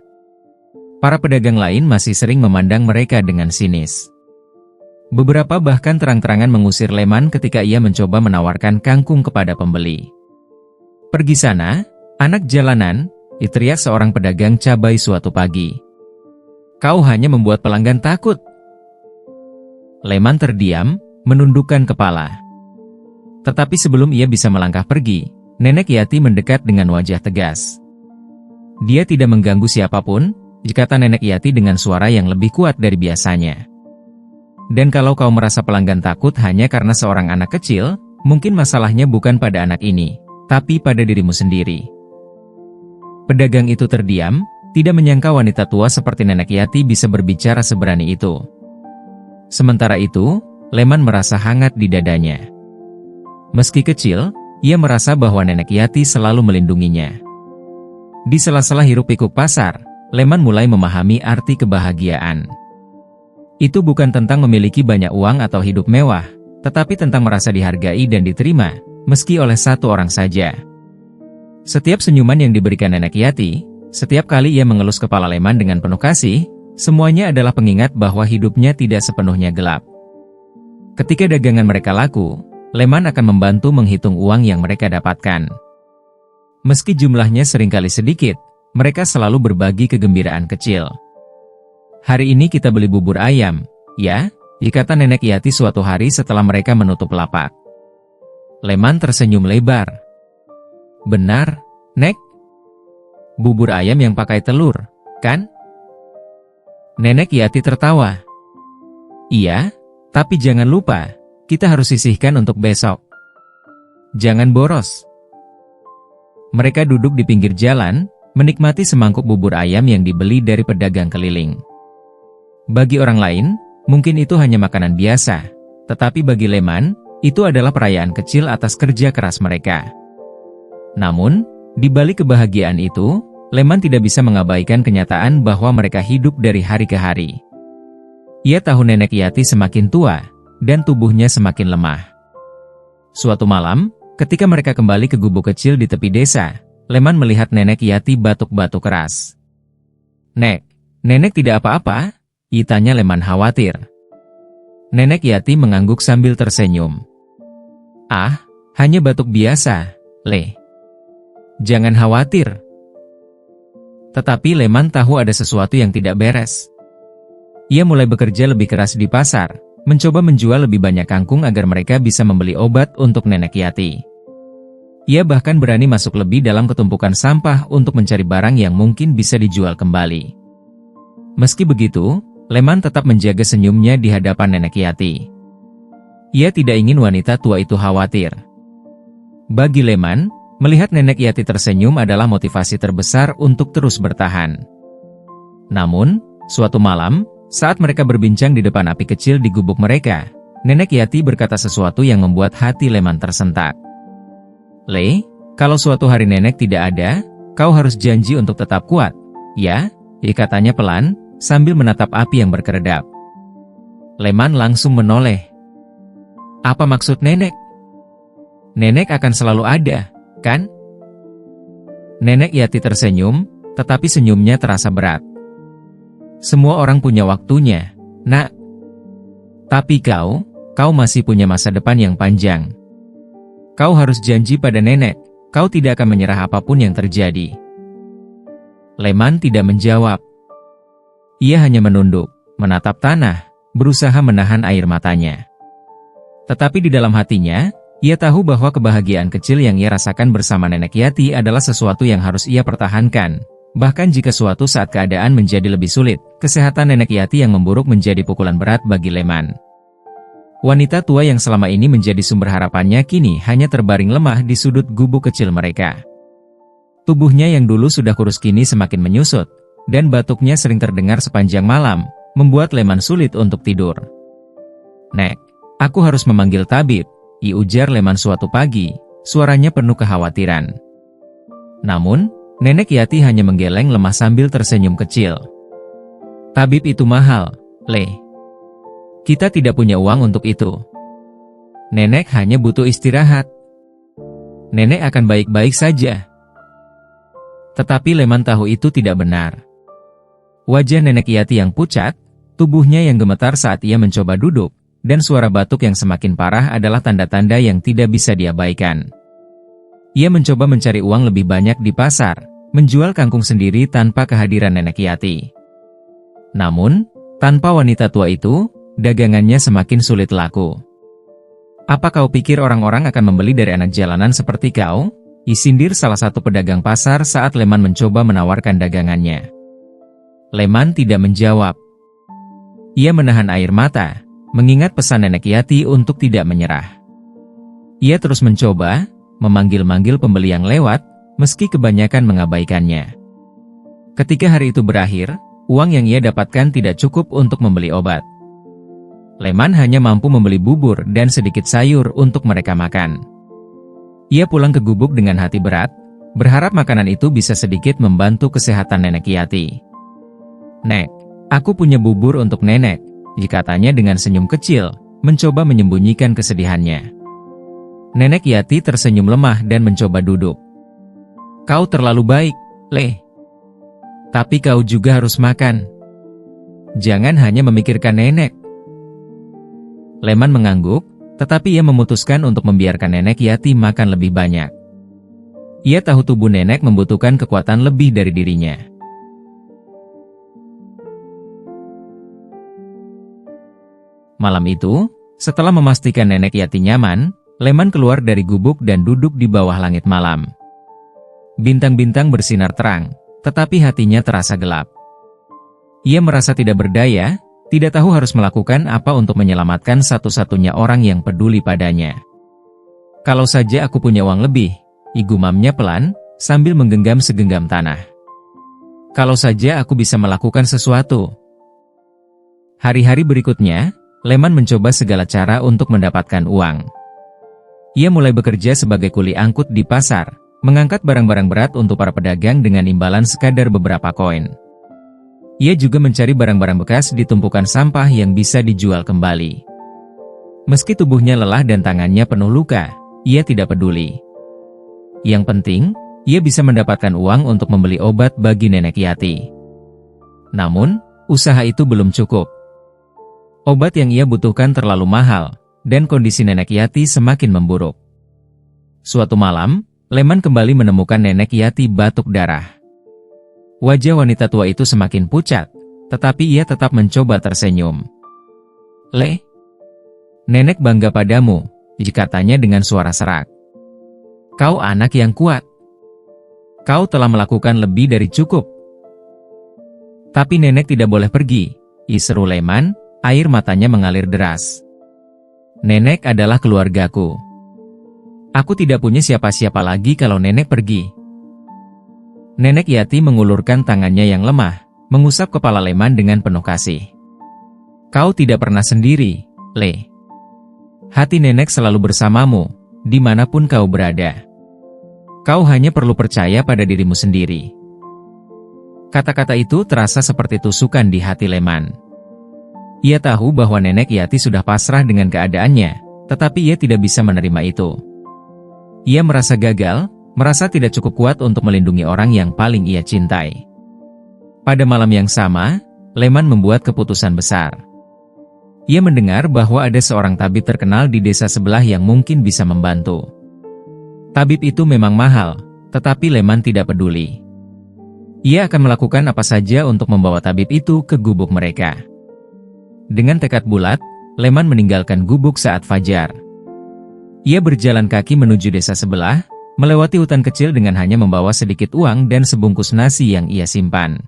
Para pedagang lain masih sering memandang mereka dengan sinis. Beberapa bahkan terang-terangan mengusir Leman ketika ia mencoba menawarkan kangkung kepada pembeli. Pergi sana, anak jalanan, teriak seorang pedagang cabai suatu pagi. Kau hanya membuat pelanggan takut. Leman terdiam, menundukkan kepala. Tetapi sebelum ia bisa melangkah pergi, Nenek Yati mendekat dengan wajah tegas. Dia tidak mengganggu siapapun, kata Nenek Yati dengan suara yang lebih kuat dari biasanya. Dan kalau kau merasa pelanggan takut hanya karena seorang anak kecil, mungkin masalahnya bukan pada anak ini, tapi pada dirimu sendiri." Pedagang itu terdiam, tidak menyangka wanita tua seperti Nenek Yati bisa berbicara seberani itu. Sementara itu, Leman merasa hangat di dadanya. Meski kecil, ia merasa bahwa Nenek Yati selalu melindunginya. Di sela-sela hiruk-pikuk pasar, Leman mulai memahami arti kebahagiaan. Itu bukan tentang memiliki banyak uang atau hidup mewah, tetapi tentang merasa dihargai dan diterima, meski oleh satu orang saja. Setiap senyuman yang diberikan Nenek Yati, setiap kali ia mengelus kepala Leman dengan penuh kasih, semuanya adalah pengingat bahwa hidupnya tidak sepenuhnya gelap. Ketika dagangan mereka laku, Leman akan membantu menghitung uang yang mereka dapatkan. Meski jumlahnya seringkali sedikit, mereka selalu berbagi kegembiraan kecil. "Hari ini kita beli bubur ayam, ya?" kata Nenek Yati suatu hari setelah mereka menutup lapak. Leman tersenyum lebar. "Benar, Nek? Bubur ayam yang pakai telur, kan?" Nenek Yati tertawa. "Iya, tapi jangan lupa, kita harus sisihkan untuk besok. Jangan boros." Mereka duduk di pinggir jalan, menikmati semangkuk bubur ayam yang dibeli dari pedagang keliling. Bagi orang lain, mungkin itu hanya makanan biasa, tetapi bagi Leman, itu adalah perayaan kecil atas kerja keras mereka. Namun, di balik kebahagiaan itu, Leman tidak bisa mengabaikan kenyataan bahwa mereka hidup dari hari ke hari. Ia tahu Nenek Yati semakin tua, dan tubuhnya semakin lemah. Suatu malam, ketika mereka kembali ke gubuk kecil di tepi desa, Leman melihat Nenek Yati batuk-batuk keras. "Nek, Nenek tidak apa-apa?" tanya Leman khawatir. Nenek Yati mengangguk sambil tersenyum. "Ah, hanya batuk biasa, Le. Jangan khawatir." Tetapi Leman tahu ada sesuatu yang tidak beres. Ia mulai bekerja lebih keras di pasar, mencoba menjual lebih banyak kangkung agar mereka bisa membeli obat untuk Nenek Yati. Ia bahkan berani masuk lebih dalam ketumpukan sampah untuk mencari barang yang mungkin bisa dijual kembali. Meski begitu, Leman tetap menjaga senyumnya di hadapan Nenek Yati. Ia tidak ingin wanita tua itu khawatir. Bagi Leman, melihat Nenek Yati tersenyum adalah motivasi terbesar untuk terus bertahan. Namun, suatu malam, saat mereka berbincang di depan api kecil di gubuk mereka, Nenek Yati berkata sesuatu yang membuat hati Leman tersentak. "Le, kalau suatu hari Nenek tidak ada, kau harus janji untuk tetap kuat, ya?" katanya pelan, sambil menatap api yang berkeredap. Leman langsung menoleh. "Apa maksud Nenek?" "Nenek akan selalu ada, kan?" Nenek Yati tersenyum, tetapi senyumnya terasa berat. "Semua orang punya waktunya, Nak. Tapi kau masih punya masa depan yang panjang. Kau harus janji pada Nenek, kau tidak akan menyerah apapun yang terjadi." Leman tidak menjawab. Ia hanya menunduk, menatap tanah, berusaha menahan air matanya. Tetapi di dalam hatinya, ia tahu bahwa kebahagiaan kecil yang ia rasakan bersama Nenek Yati adalah sesuatu yang harus ia pertahankan. Bahkan jika suatu saat keadaan menjadi lebih sulit, kesehatan Nenek Yati yang memburuk menjadi pukulan berat bagi Leman. Wanita tua yang selama ini menjadi sumber harapannya kini hanya terbaring lemah di sudut gubuk kecil mereka. Tubuhnya yang dulu sudah kurus kini semakin menyusut, dan batuknya sering terdengar sepanjang malam, membuat Leman sulit untuk tidur. "Nek, aku harus memanggil tabib," ujar Leman suatu pagi, suaranya penuh kekhawatiran. Namun, Nenek Yati hanya menggeleng lemah sambil tersenyum kecil. "Tabib itu mahal, Le. Kita tidak punya uang untuk itu. Nenek hanya butuh istirahat. Nenek akan baik-baik saja." Tetapi Leman tahu itu tidak benar. Wajah Nenek Yati yang pucat, tubuhnya yang gemetar saat ia mencoba duduk, dan suara batuk yang semakin parah adalah tanda-tanda yang tidak bisa diabaikan. Ia mencoba mencari uang lebih banyak di pasar, menjual kangkung sendiri tanpa kehadiran Nenek Yati. Namun, tanpa wanita tua itu, dagangannya semakin sulit laku. "Apa kau pikir orang-orang akan membeli dari anak jalanan seperti kau?" sindir salah satu pedagang pasar saat Leman mencoba menawarkan dagangannya. Leman tidak menjawab. Ia menahan air mata, mengingat pesan Nenek Yati untuk tidak menyerah. Ia terus mencoba, memanggil-manggil pembeli yang lewat, meski kebanyakan mengabaikannya. Ketika hari itu berakhir, uang yang ia dapatkan tidak cukup untuk membeli obat. Leman hanya mampu membeli bubur dan sedikit sayur untuk mereka makan. Ia pulang ke gubuk dengan hati berat, berharap makanan itu bisa sedikit membantu kesehatan nenek Yati. "Nek, aku punya bubur untuk nenek," katanya dengan senyum kecil, mencoba menyembunyikan kesedihannya. Nenek Yati tersenyum lemah dan mencoba duduk. "Kau terlalu baik, Le. Tapi kau juga harus makan. Jangan hanya memikirkan nenek." Leman mengangguk, tetapi ia memutuskan untuk membiarkan nenek Yati makan lebih banyak. Ia tahu tubuh nenek membutuhkan kekuatan lebih dari dirinya. Malam itu, setelah memastikan nenek Yati nyaman, Leman keluar dari gubuk dan duduk di bawah langit malam. Bintang-bintang bersinar terang, tetapi hatinya terasa gelap. Ia merasa tidak berdaya, tidak tahu harus melakukan apa untuk menyelamatkan satu-satunya orang yang peduli padanya. "Kalau saja aku punya uang lebih," gumamnya pelan, sambil menggenggam segenggam tanah. "Kalau saja aku bisa melakukan sesuatu." Hari-hari berikutnya, Leman mencoba segala cara untuk mendapatkan uang. Ia mulai bekerja sebagai kuli angkut di pasar, mengangkat barang-barang berat untuk para pedagang dengan imbalan sekadar beberapa koin. Ia juga mencari barang-barang bekas di tumpukan sampah yang bisa dijual kembali. Meski tubuhnya lelah dan tangannya penuh luka, ia tidak peduli. Yang penting, ia bisa mendapatkan uang untuk membeli obat bagi nenek Yati. Namun, usaha itu belum cukup. Obat yang ia butuhkan terlalu mahal, dan kondisi nenek Yati semakin memburuk. Suatu malam, Leman kembali menemukan nenek Yati batuk darah. Wajah wanita tua itu semakin pucat, tetapi ia tetap mencoba tersenyum. "Le, nenek bangga padamu," katanya dengan suara serak. "Kau anak yang kuat. Kau telah melakukan lebih dari cukup." "Tapi nenek tidak boleh pergi," seru Leman, air matanya mengalir deras. "Nenek adalah keluargaku. Aku tidak punya siapa-siapa lagi kalau nenek pergi." Nenek Yati mengulurkan tangannya yang lemah, mengusap kepala Leman dengan penuh kasih. "Kau tidak pernah sendiri, Le. Hati nenek selalu bersamamu, dimanapun kau berada. Kau hanya perlu percaya pada dirimu sendiri." Kata-kata itu terasa seperti tusukan di hati Leman. Ia tahu bahwa nenek Yati sudah pasrah dengan keadaannya, tetapi ia tidak bisa menerima itu. Ia merasa gagal, merasa tidak cukup kuat untuk melindungi orang yang paling ia cintai. Pada malam yang sama, Leman membuat keputusan besar. Ia mendengar bahwa ada seorang tabib terkenal di desa sebelah yang mungkin bisa membantu. Tabib itu memang mahal, tetapi Leman tidak peduli. Ia akan melakukan apa saja untuk membawa tabib itu ke gubuk mereka. Dengan tekad bulat, Leman meninggalkan gubuk saat fajar. Ia berjalan kaki menuju desa sebelah, melewati hutan kecil dengan hanya membawa sedikit uang dan sebungkus nasi yang ia simpan.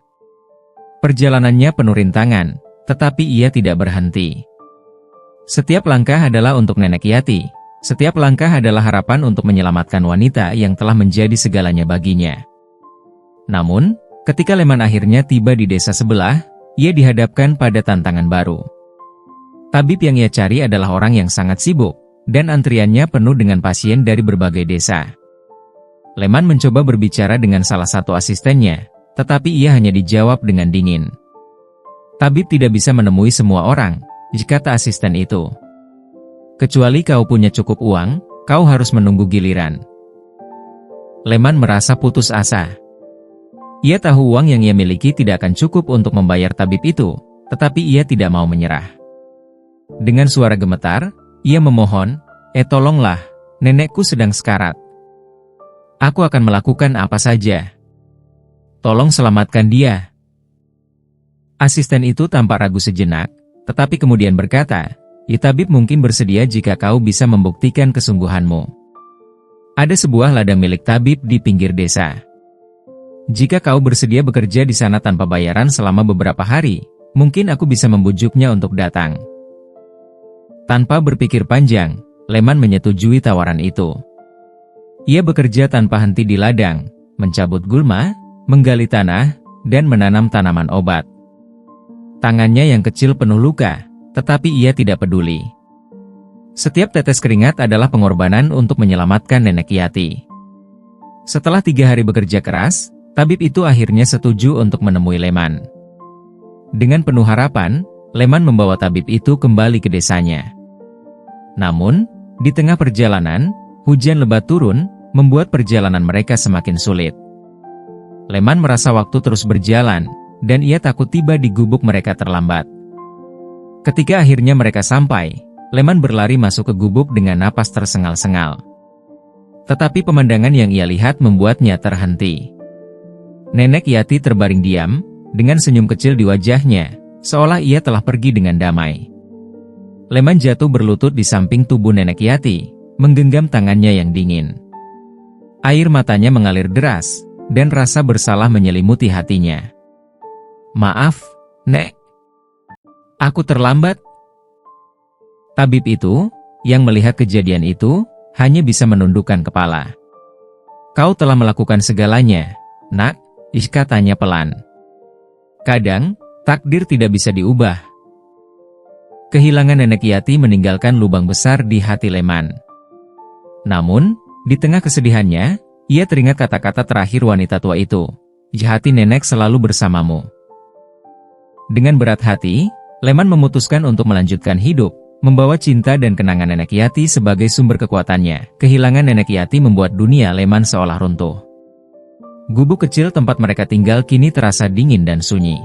Perjalanannya penuh rintangan, tetapi ia tidak berhenti. Setiap langkah adalah untuk nenek Yati, setiap langkah adalah harapan untuk menyelamatkan wanita yang telah menjadi segalanya baginya. Namun, ketika Leman akhirnya tiba di desa sebelah, ia dihadapkan pada tantangan baru. Tabib yang ia cari adalah orang yang sangat sibuk, dan antriannya penuh dengan pasien dari berbagai desa. Leman mencoba berbicara dengan salah satu asistennya, tetapi ia hanya dijawab dengan dingin. "Tabib tidak bisa menemui semua orang," kata asisten itu. "Kecuali kau punya cukup uang, kau harus menunggu giliran." Leman merasa putus asa. Ia tahu uang yang ia miliki tidak akan cukup untuk membayar tabib itu, tetapi ia tidak mau menyerah. Dengan suara gemetar, ia memohon, "Tolonglah, nenekku sedang sekarat. Aku akan melakukan apa saja. Tolong selamatkan dia." Asisten itu tampak ragu sejenak, tetapi kemudian berkata, "Tabib mungkin bersedia jika kau bisa membuktikan kesungguhanmu. Ada sebuah ladang milik tabib di pinggir desa. Jika kau bersedia bekerja di sana tanpa bayaran selama beberapa hari, mungkin aku bisa membujuknya untuk datang." Tanpa berpikir panjang, Leman menyetujui tawaran itu. Ia bekerja tanpa henti di ladang, mencabut gulma, menggali tanah, dan menanam tanaman obat. Tangannya yang kecil penuh luka, tetapi ia tidak peduli. Setiap tetes keringat adalah pengorbanan untuk menyelamatkan Nenek Yati. Setelah 3 hari bekerja keras, tabib itu akhirnya setuju untuk menemui Leman. Dengan penuh harapan, Leman membawa tabib itu kembali ke desanya. Namun, di tengah perjalanan, hujan lebat turun, membuat perjalanan mereka semakin sulit. Leman merasa waktu terus berjalan, dan ia takut tiba di gubuk mereka terlambat. Ketika akhirnya mereka sampai, Leman berlari masuk ke gubuk dengan napas tersengal-sengal. Tetapi pemandangan yang ia lihat membuatnya terhenti. Nenek Yati terbaring diam, dengan senyum kecil di wajahnya, seolah ia telah pergi dengan damai. Leman jatuh berlutut di samping tubuh Nenek Yati, menggenggam tangannya yang dingin. Air matanya mengalir deras, dan rasa bersalah menyelimuti hatinya. "Maaf, Nek. Aku terlambat." Tabib itu, yang melihat kejadian itu, hanya bisa menundukkan kepala. "Kau telah melakukan segalanya, Nak," katanya pelan. "Kadang, takdir tidak bisa diubah." Kehilangan Nenek Yati meninggalkan lubang besar di hati Leman. Namun, di tengah kesedihannya, ia teringat kata-kata terakhir wanita tua itu, "Hati nenek selalu bersamamu." Dengan berat hati, Leman memutuskan untuk melanjutkan hidup, membawa cinta dan kenangan Nenek Yati sebagai sumber kekuatannya. Kehilangan Nenek Yati membuat dunia Leman seolah runtuh. Gubuk kecil tempat mereka tinggal kini terasa dingin dan sunyi.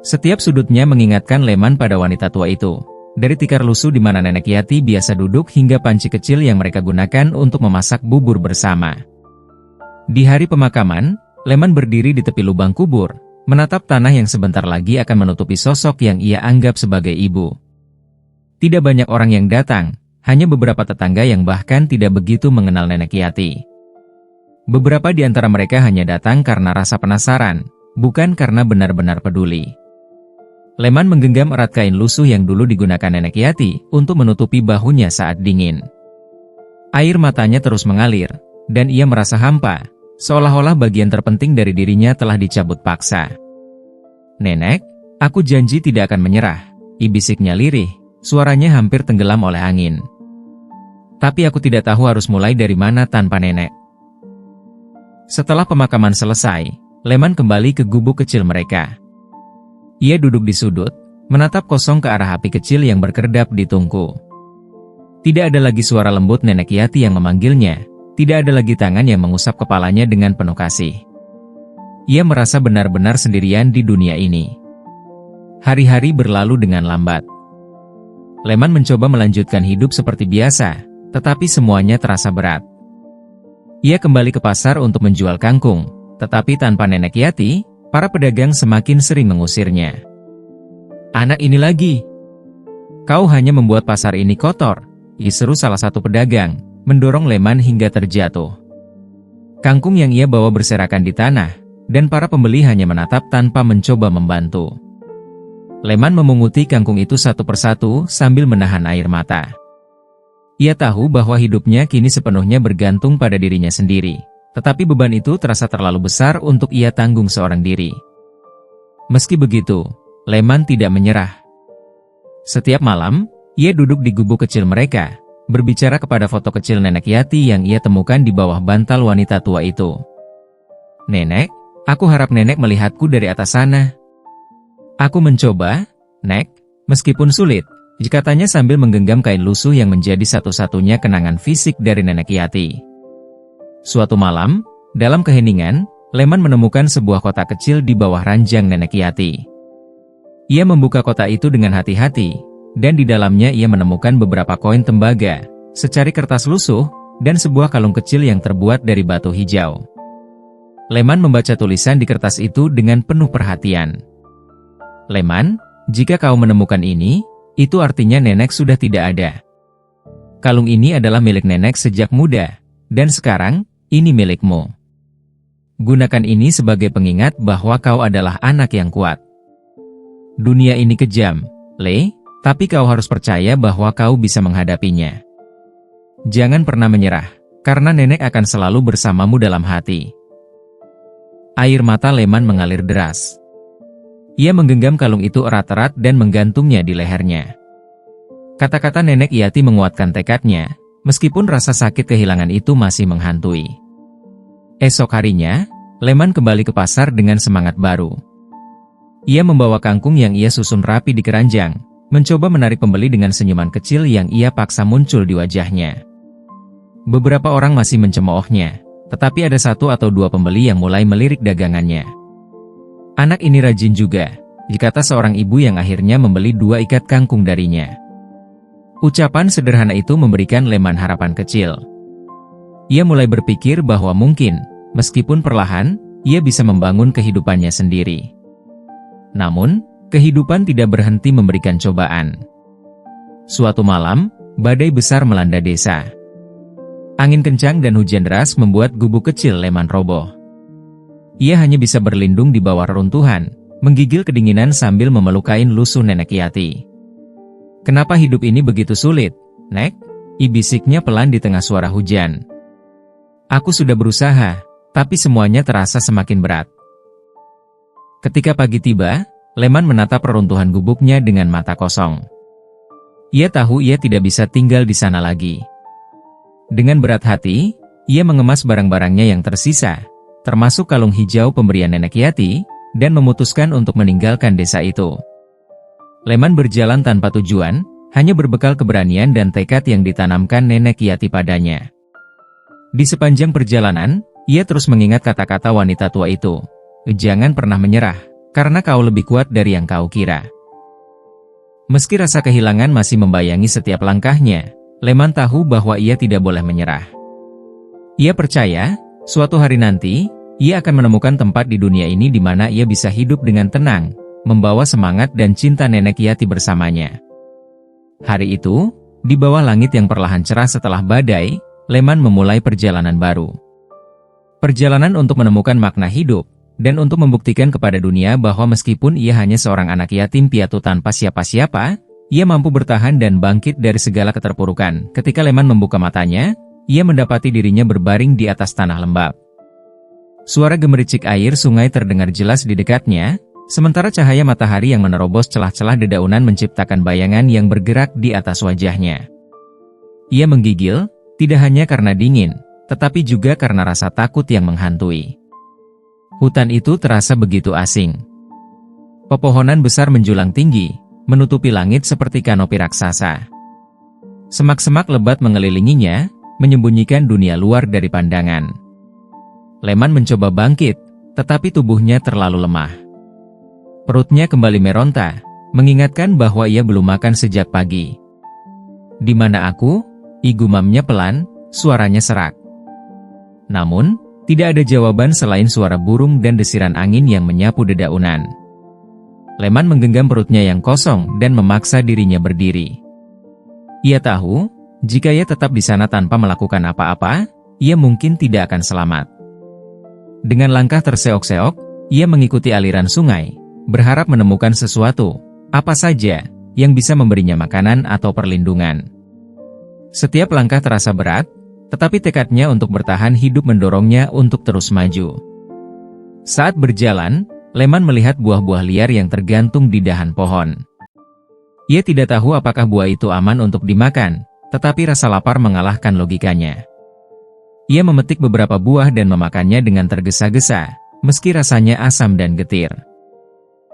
Setiap sudutnya mengingatkan Leman pada wanita tua itu. Dari tikar lusuh di mana Nenek Yati biasa duduk hingga panci kecil yang mereka gunakan untuk memasak bubur bersama. Di hari pemakaman, Leman berdiri di tepi lubang kubur, menatap tanah yang sebentar lagi akan menutupi sosok yang ia anggap sebagai ibu. Tidak banyak orang yang datang, hanya beberapa tetangga yang bahkan tidak begitu mengenal Nenek Yati. Beberapa di antara mereka hanya datang karena rasa penasaran, bukan karena benar-benar peduli. Leman menggenggam erat kain lusuh yang dulu digunakan Nenek Yati untuk menutupi bahunya saat dingin. Air matanya terus mengalir, dan ia merasa hampa, seolah-olah bagian terpenting dari dirinya telah dicabut paksa. "Nenek, aku janji tidak akan menyerah," bisiknya lirih. Suaranya hampir tenggelam oleh angin. "Tapi aku tidak tahu harus mulai dari mana tanpa nenek." Setelah pemakaman selesai, Leman kembali ke gubuk kecil mereka. Ia duduk di sudut, menatap kosong ke arah api kecil yang berkedap di tungku. Tidak ada lagi suara lembut Nenek Yati yang memanggilnya, tidak ada lagi tangan yang mengusap kepalanya dengan penuh kasih. Ia merasa benar-benar sendirian di dunia ini. Hari-hari berlalu dengan lambat. Leman mencoba melanjutkan hidup seperti biasa, tetapi semuanya terasa berat. Ia kembali ke pasar untuk menjual kangkung, tetapi tanpa Nenek Yati, para pedagang semakin sering mengusirnya. "Anak ini lagi. Kau hanya membuat pasar ini kotor," seru salah satu pedagang, mendorong Leman hingga terjatuh. Kangkung yang ia bawa berserakan di tanah, dan para pembeli hanya menatap tanpa mencoba membantu. Leman memunguti kangkung itu satu persatu sambil menahan air mata. Ia tahu bahwa hidupnya kini sepenuhnya bergantung pada dirinya sendiri, tetapi beban itu terasa terlalu besar untuk ia tanggung seorang diri. Meski begitu, Leman tidak menyerah. Setiap malam, ia duduk di gubuk kecil mereka, berbicara kepada foto kecil Nenek Yati yang ia temukan di bawah bantal wanita tua itu. "Nenek, aku harap nenek melihatku dari atas sana." "Aku mencoba, Nek, meskipun sulit," katanya sambil menggenggam kain lusuh yang menjadi satu-satunya kenangan fisik dari Nenek Yati. Suatu malam, dalam keheningan, Leman menemukan sebuah kotak kecil di bawah ranjang Nenek Yati. Ia membuka kotak itu dengan hati-hati, dan di dalamnya ia menemukan beberapa koin tembaga, secari kertas lusuh, dan sebuah kalung kecil yang terbuat dari batu hijau. Leman membaca tulisan di kertas itu dengan penuh perhatian. "Leman, jika kau menemukan ini, itu artinya nenek sudah tidak ada. Kalung ini adalah milik nenek sejak muda, dan sekarang, ini milikmu. Gunakan ini sebagai pengingat bahwa kau adalah anak yang kuat. Dunia ini kejam, Le, tapi kau harus percaya bahwa kau bisa menghadapinya." jangan pernah menyerah, karena nenek akan selalu bersamamu dalam hati. Air mata Leman mengalir deras. Ia menggenggam kalung itu erat-erat dan menggantungnya di lehernya. Kata-kata nenek Yati menguatkan tekadnya, meskipun rasa sakit kehilangan itu masih menghantui. Esok harinya, Leman kembali ke pasar dengan semangat baru. Ia membawa kangkung yang ia susun rapi di keranjang, mencoba menarik pembeli dengan senyuman kecil yang ia paksa muncul di wajahnya. Beberapa orang masih mencemoohnya, tetapi ada 1 atau 2 pembeli yang mulai melirik dagangannya. Anak ini rajin juga, dikata seorang ibu yang akhirnya membeli 2 ikat kangkung darinya. Ucapan sederhana itu memberikan Leman harapan kecil. Ia mulai berpikir bahwa mungkin, meskipun perlahan, ia bisa membangun kehidupannya sendiri. Namun, kehidupan tidak berhenti memberikan cobaan. Suatu malam, badai besar melanda desa. Angin kencang dan hujan deras membuat gubuk kecil Leman roboh. Ia hanya bisa berlindung di bawah reruntuhan, menggigil kedinginan sambil memeluk kain lusuh nenek Yati. "Kenapa hidup ini begitu sulit, Nek?" bisiknya pelan di tengah suara hujan. "Aku sudah berusaha, tapi semuanya terasa semakin berat." Ketika pagi tiba, Leman menatap reruntuhan gubuknya dengan mata kosong. Ia tahu ia tidak bisa tinggal di sana lagi. Dengan berat hati, ia mengemas barang-barangnya yang tersisa, termasuk kalung hijau pemberian nenek Yati, dan memutuskan untuk meninggalkan desa itu. Leman berjalan tanpa tujuan, hanya berbekal keberanian dan tekad yang ditanamkan nenek Yati padanya. Di sepanjang perjalanan, ia terus mengingat kata-kata wanita tua itu. "Jangan pernah menyerah, karena kau lebih kuat dari yang kau kira." Meski rasa kehilangan masih membayangi setiap langkahnya, Leman tahu bahwa ia tidak boleh menyerah. Ia percaya, suatu hari nanti, ia akan menemukan tempat di dunia ini di mana ia bisa hidup dengan tenang, membawa semangat dan cinta nenek Yati bersamanya. Hari itu, di bawah langit yang perlahan cerah setelah badai, Leman memulai perjalanan baru. Perjalanan untuk menemukan makna hidup, dan untuk membuktikan kepada dunia bahwa meskipun ia hanya seorang anak yatim piatu tanpa siapa-siapa, ia mampu bertahan dan bangkit dari segala keterpurukan. Ketika Leman membuka matanya, ia mendapati dirinya berbaring di atas tanah lembab. Suara gemericik air sungai terdengar jelas di dekatnya, sementara cahaya matahari yang menerobos celah-celah dedaunan menciptakan bayangan yang bergerak di atas wajahnya. Ia menggigil, tidak hanya karena dingin, tetapi juga karena rasa takut yang menghantui. Hutan itu terasa begitu asing. Pepohonan besar menjulang tinggi, menutupi langit seperti kanopi raksasa. Semak-semak lebat mengelilinginya, menyembunyikan dunia luar dari pandangan. Leman mencoba bangkit, tetapi tubuhnya terlalu lemah. Perutnya kembali meronta, mengingatkan bahwa ia belum makan sejak pagi. "Di mana aku?" gumamnya pelan, suaranya serak. Namun, tidak ada jawaban selain suara burung dan desiran angin yang menyapu dedaunan. Leman menggenggam perutnya yang kosong dan memaksa dirinya berdiri. Ia tahu, jika ia tetap di sana tanpa melakukan apa-apa, ia mungkin tidak akan selamat. Dengan langkah terseok-seok, ia mengikuti aliran sungai, berharap menemukan sesuatu, apa saja, yang bisa memberinya makanan atau perlindungan. Setiap langkah terasa berat, tetapi tekadnya untuk bertahan hidup mendorongnya untuk terus maju. Saat berjalan, Leman melihat buah-buah liar yang tergantung di dahan pohon. Ia tidak tahu apakah buah itu aman untuk dimakan, tetapi rasa lapar mengalahkan logikanya. Ia memetik beberapa buah dan memakannya dengan tergesa-gesa, meski rasanya asam dan getir.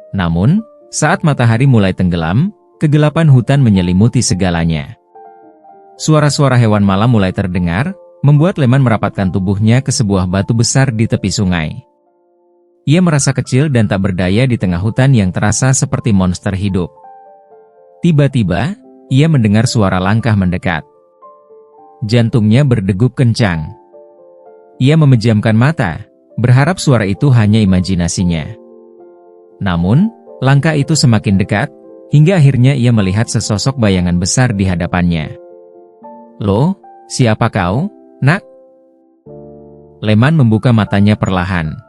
Namun, saat matahari mulai tenggelam, kegelapan hutan menyelimuti segalanya. Suara-suara hewan malam mulai terdengar, membuat Leman merapatkan tubuhnya ke sebuah batu besar di tepi sungai. Ia merasa kecil dan tak berdaya di tengah hutan yang terasa seperti monster hidup. Tiba-tiba, ia mendengar suara langkah mendekat. Jantungnya berdegup kencang. Ia memejamkan mata, berharap suara itu hanya imajinasinya. Namun, langkah itu semakin dekat, hingga akhirnya ia melihat sesosok bayangan besar di hadapannya. "Loh, siapa kau, Nak?" Leman membuka matanya perlahan.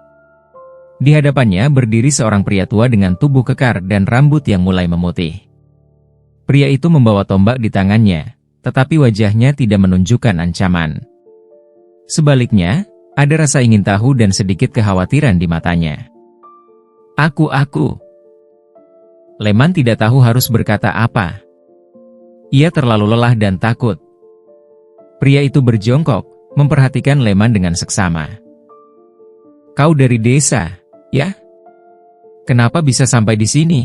Di hadapannya berdiri seorang pria tua dengan tubuh kekar dan rambut yang mulai memutih. Pria itu membawa tombak di tangannya, tetapi wajahnya tidak menunjukkan ancaman. Sebaliknya, ada rasa ingin tahu dan sedikit kekhawatiran di matanya. Aku. Leman tidak tahu harus berkata apa. Ia terlalu lelah dan takut. Pria itu berjongkok, memperhatikan Leman dengan seksama. Kau dari desa, ya? Kenapa bisa sampai di sini?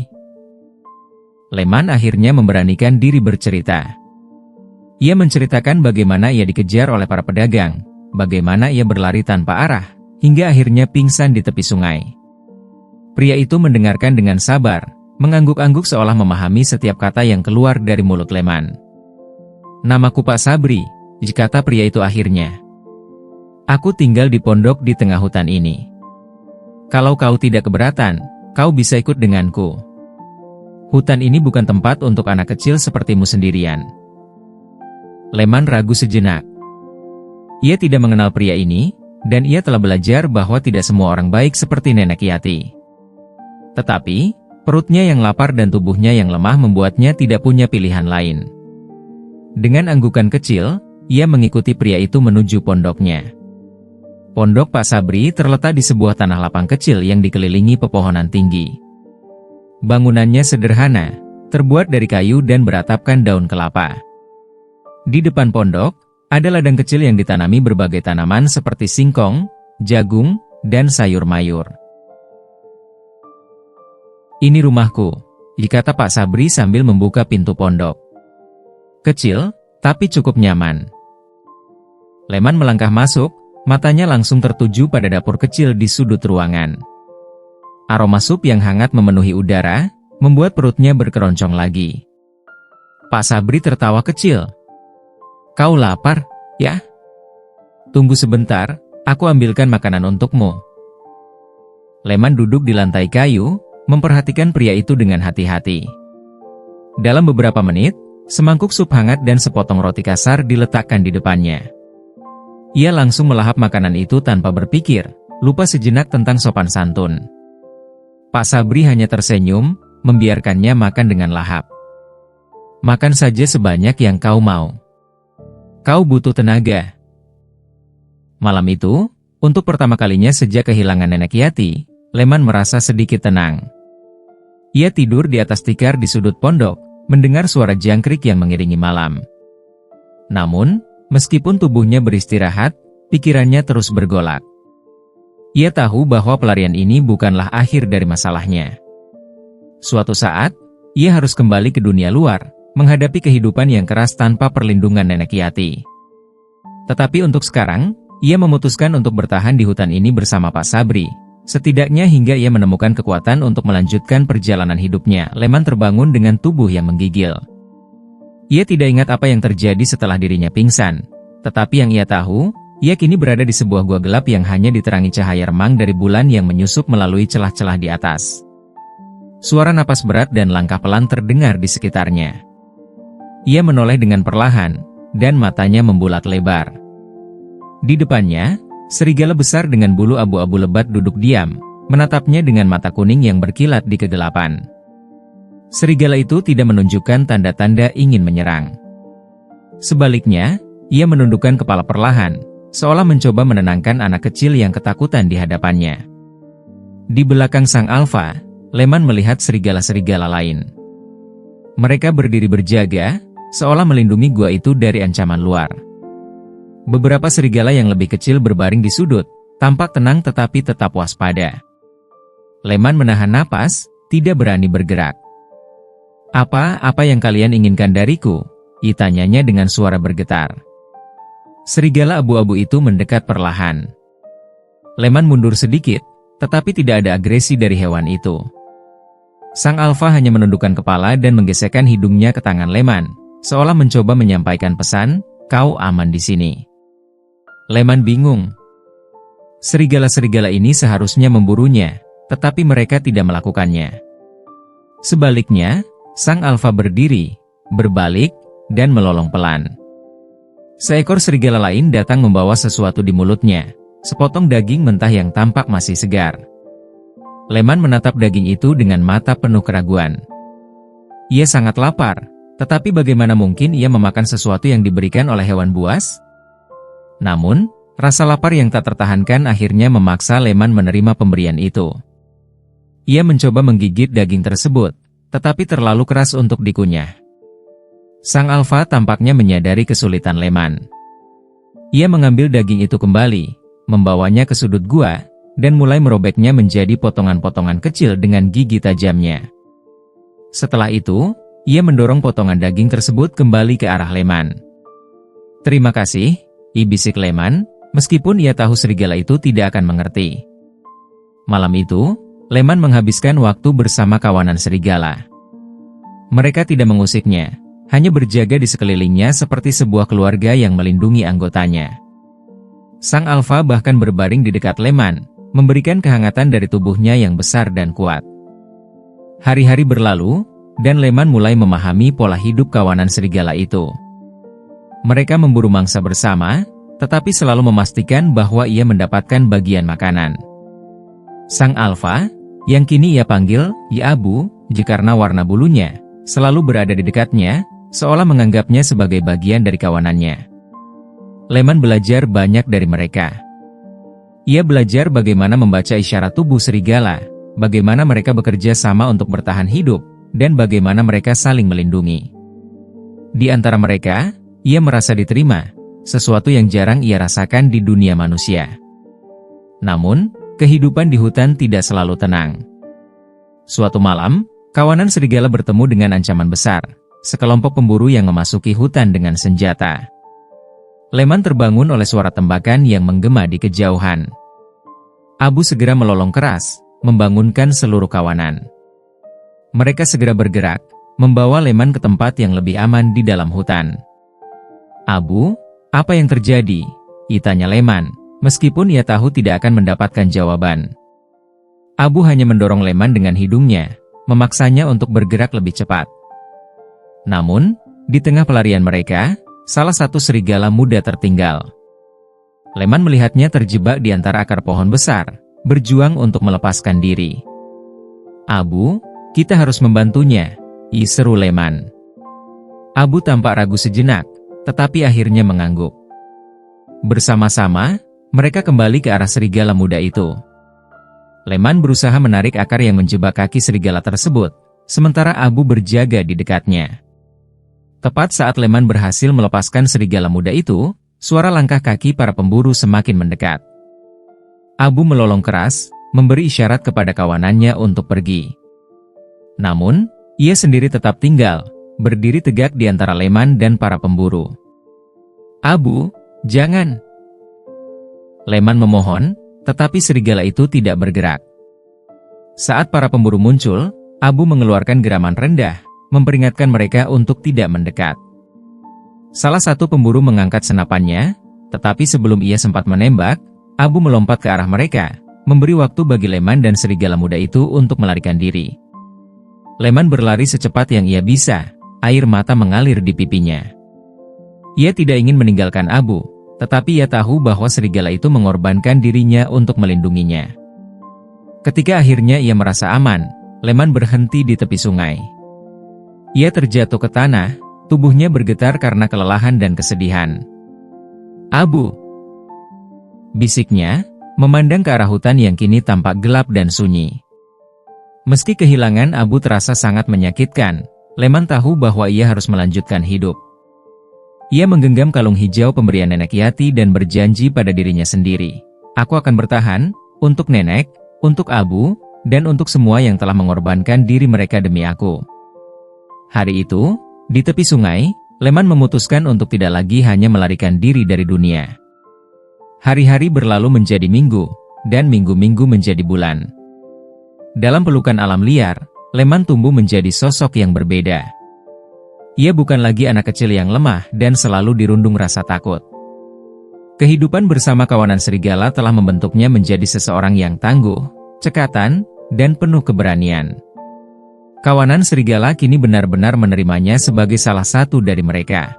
Leman akhirnya memberanikan diri bercerita. Ia menceritakan bagaimana ia dikejar oleh para pedagang, bagaimana ia berlari tanpa arah, hingga akhirnya pingsan di tepi sungai. Pria itu mendengarkan dengan sabar, mengangguk-angguk seolah memahami setiap kata yang keluar dari mulut Leman. Namaku Pak Sabri, kata pria itu akhirnya. Aku tinggal di pondok di tengah hutan ini. Kalau kau tidak keberatan, kau bisa ikut denganku. Hutan ini bukan tempat untuk anak kecil sepertimu sendirian. Leman ragu sejenak. Ia tidak mengenal pria ini, dan ia telah belajar bahwa tidak semua orang baik seperti Nenek Yati. Tetapi, perutnya yang lapar dan tubuhnya yang lemah membuatnya tidak punya pilihan lain. Dengan anggukan kecil, ia mengikuti pria itu menuju pondoknya. Pondok Pak Sabri terletak di sebuah tanah lapang kecil yang dikelilingi pepohonan tinggi. Bangunannya sederhana, terbuat dari kayu dan beratapkan daun kelapa. Di depan pondok, ada ladang kecil yang ditanami berbagai tanaman seperti singkong, jagung, dan sayur mayur. Ini rumahku, kata Pak Sabri sambil membuka pintu pondok. Kecil, tapi cukup nyaman. Leman melangkah masuk, matanya langsung tertuju pada dapur kecil di sudut ruangan. Aroma sup yang hangat memenuhi udara, membuat perutnya berkeroncong lagi. Pak Sabri tertawa kecil. Kau lapar, ya? Tunggu sebentar, aku ambilkan makanan untukmu. Leman duduk di lantai kayu, memperhatikan pria itu dengan hati-hati. Dalam beberapa menit, semangkuk sup hangat dan sepotong roti kasar diletakkan di depannya. Ia langsung melahap makanan itu tanpa berpikir, lupa sejenak tentang sopan santun. Pak Sabri hanya tersenyum, membiarkannya makan dengan lahap. Makan saja sebanyak yang kau mau. Kau butuh tenaga. Malam itu, untuk pertama kalinya sejak kehilangan Nenek Yati, Leman merasa sedikit tenang. Ia tidur di atas tikar di sudut pondok, mendengar suara jangkrik yang mengiringi malam. Namun, meskipun tubuhnya beristirahat, pikirannya terus bergolak. Ia tahu bahwa pelarian ini bukanlah akhir dari masalahnya. Suatu saat, ia harus kembali ke dunia luar, menghadapi kehidupan yang keras tanpa perlindungan Nenek Yati. Tetapi untuk sekarang, ia memutuskan untuk bertahan di hutan ini bersama Pak Sabri, setidaknya hingga ia menemukan kekuatan untuk melanjutkan perjalanan hidupnya. Leman terbangun dengan tubuh yang menggigil. Ia tidak ingat apa yang terjadi setelah dirinya pingsan, tetapi yang ia tahu, ia kini berada di sebuah gua gelap yang hanya diterangi cahaya remang dari bulan yang menyusup melalui celah-celah di atas. Suara napas berat dan langkah pelan terdengar di sekitarnya. Ia menoleh dengan perlahan, dan matanya membulat lebar. Di depannya, serigala besar dengan bulu abu-abu lebat duduk diam, menatapnya dengan mata kuning yang berkilat di kegelapan. Serigala itu tidak menunjukkan tanda-tanda ingin menyerang. Sebaliknya, ia menundukkan kepala perlahan, seolah mencoba menenangkan anak kecil yang ketakutan di hadapannya. Di belakang sang alfa, Leman melihat serigala-serigala lain. Mereka berdiri berjaga, seolah melindungi gua itu dari ancaman luar. Beberapa serigala yang lebih kecil berbaring di sudut, tampak tenang tetapi tetap waspada. Leman menahan napas, tidak berani bergerak. Apa yang kalian inginkan dariku? Tanyanya dengan suara bergetar. Serigala abu-abu itu mendekat perlahan. Leman mundur sedikit, tetapi tidak ada agresi dari hewan itu. Sang alfa hanya menundukkan kepala dan menggesekkan hidungnya ke tangan Leman, seolah mencoba menyampaikan pesan, kau aman di sini. Leman bingung. Serigala-serigala ini seharusnya memburunya, tetapi mereka tidak melakukannya. Sebaliknya, sang alfa berdiri, berbalik, dan melolong pelan. Seekor serigala lain datang membawa sesuatu di mulutnya, sepotong daging mentah yang tampak masih segar. Leman menatap daging itu dengan mata penuh keraguan. Ia sangat lapar, Tetapi bagaimana mungkin ia memakan sesuatu yang diberikan oleh hewan buas? Namun, rasa lapar yang tak tertahankan akhirnya memaksa Leman menerima pemberian itu. Ia mencoba menggigit daging tersebut, tetapi terlalu keras untuk dikunyah. Sang alfa tampaknya menyadari kesulitan Leman. Ia mengambil daging itu kembali, membawanya ke sudut gua, dan mulai merobeknya menjadi potongan-potongan kecil dengan gigi tajamnya. Setelah itu, ia mendorong potongan daging tersebut kembali ke arah Leman. "Terima kasih," bisik Leman, meskipun ia tahu serigala itu tidak akan mengerti. Malam itu, Leman menghabiskan waktu bersama kawanan serigala. Mereka tidak mengusiknya, hanya berjaga di sekelilingnya seperti sebuah keluarga yang melindungi anggotanya. Sang alfa bahkan berbaring di dekat Leman, memberikan kehangatan dari tubuhnya yang besar dan kuat. Hari-hari berlalu, dan Leman mulai memahami pola hidup kawanan serigala itu. Mereka memburu mangsa bersama, tetapi selalu memastikan bahwa ia mendapatkan bagian makanan. Sang alfa, yang kini ia panggil Abu, karena warna bulunya, selalu berada di dekatnya, seolah menganggapnya sebagai bagian dari kawanannya. Leman belajar banyak dari mereka. Ia belajar bagaimana membaca isyarat tubuh serigala, bagaimana mereka bekerja sama untuk bertahan hidup, dan bagaimana mereka saling melindungi. Di antara mereka, ia merasa diterima, sesuatu yang jarang ia rasakan di dunia manusia. Namun, kehidupan di hutan tidak selalu tenang. Suatu malam, kawanan serigala bertemu dengan ancaman besar, sekelompok pemburu yang memasuki hutan dengan senjata. Leman terbangun oleh suara tembakan yang menggema di kejauhan. Abu segera melolong keras, membangunkan seluruh kawanan. Mereka segera bergerak, membawa Leman ke tempat yang lebih aman di dalam hutan. "Abu, apa yang terjadi?" tanya Leman, meskipun ia tahu tidak akan mendapatkan jawaban. Abu hanya mendorong Leman dengan hidungnya, memaksanya untuk bergerak lebih cepat. Namun, di tengah pelarian mereka, salah satu serigala muda tertinggal. Leman melihatnya terjebak di antara akar pohon besar, berjuang untuk melepaskan diri. "Abu, kita harus membantunya," seru Leman. Abu tampak ragu sejenak, tetapi akhirnya mengangguk. Bersama-sama, mereka kembali ke arah serigala muda itu. Leman berusaha menarik akar yang menjebak kaki serigala tersebut, sementara Abu berjaga di dekatnya. Tepat saat Leman berhasil melepaskan serigala muda itu, suara langkah kaki para pemburu semakin mendekat. Abu melolong keras, memberi isyarat kepada kawanannya untuk pergi. Namun, ia sendiri tetap tinggal, berdiri tegak di antara Leman dan para pemburu. "Abu, jangan!" Leman memohon, tetapi serigala itu tidak bergerak. Saat para pemburu muncul, Abu mengeluarkan geraman rendah, memperingatkan mereka untuk tidak mendekat. Salah satu pemburu mengangkat senapannya, tetapi sebelum ia sempat menembak, Abu melompat ke arah mereka, memberi waktu bagi Leman dan serigala muda itu untuk melarikan diri. Leman berlari secepat yang ia bisa, air mata mengalir di pipinya. Ia tidak ingin meninggalkan Abu, tetapi ia tahu bahwa serigala itu mengorbankan dirinya untuk melindunginya. Ketika akhirnya ia merasa aman, Leman berhenti di tepi sungai. Ia terjatuh ke tanah, tubuhnya bergetar karena kelelahan dan kesedihan. "Abu!" bisiknya, memandang ke arah hutan yang kini tampak gelap dan sunyi. Meski kehilangan Abu terasa sangat menyakitkan, Leman tahu bahwa ia harus melanjutkan hidup. Ia menggenggam kalung hijau pemberian nenek Yati dan berjanji pada dirinya sendiri, "Aku akan bertahan, untuk nenek, untuk Abu, dan untuk semua yang telah mengorbankan diri mereka demi aku." Hari itu, di tepi sungai, Leman memutuskan untuk tidak lagi hanya melarikan diri dari dunia. Hari-hari berlalu menjadi minggu, dan minggu-minggu menjadi bulan. Dalam pelukan alam liar, Leman tumbuh menjadi sosok yang berbeda. Ia bukan lagi anak kecil yang lemah dan selalu dirundung rasa takut. Kehidupan bersama kawanan serigala telah membentuknya menjadi seseorang yang tangguh, cekatan, dan penuh keberanian. Kawanan serigala kini benar-benar menerimanya sebagai salah satu dari mereka.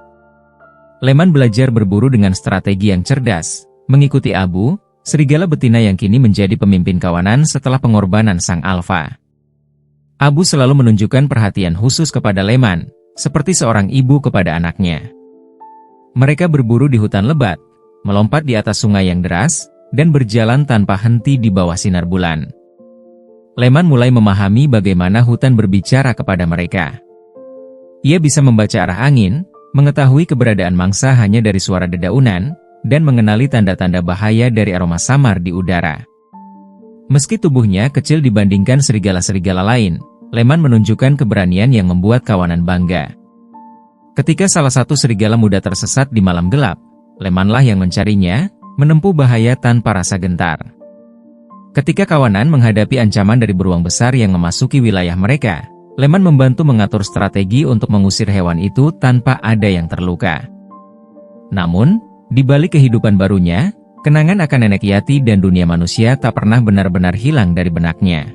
Leman belajar berburu dengan strategi yang cerdas, mengikuti Abu, serigala betina yang kini menjadi pemimpin kawanan setelah pengorbanan sang alfa. Abu selalu menunjukkan perhatian khusus kepada Leman, seperti seorang ibu kepada anaknya. Mereka berburu di hutan lebat, melompat di atas sungai yang deras, dan berjalan tanpa henti di bawah sinar bulan. Leman mulai memahami bagaimana hutan berbicara kepada mereka. Ia bisa membaca arah angin, mengetahui keberadaan mangsa hanya dari suara dedaunan, dan mengenali tanda-tanda bahaya dari aroma samar di udara. Meski tubuhnya kecil dibandingkan serigala-serigala lain, Leman menunjukkan keberanian yang membuat kawanan bangga. Ketika salah satu serigala muda tersesat di malam gelap, Lemanlah yang mencarinya, menempuh bahaya tanpa rasa gentar. Ketika kawanan menghadapi ancaman dari beruang besar yang memasuki wilayah mereka, Leman membantu mengatur strategi untuk mengusir hewan itu tanpa ada yang terluka. Namun, di balik kehidupan barunya, kenangan akan nenek Yati dan dunia manusia tak pernah benar-benar hilang dari benaknya.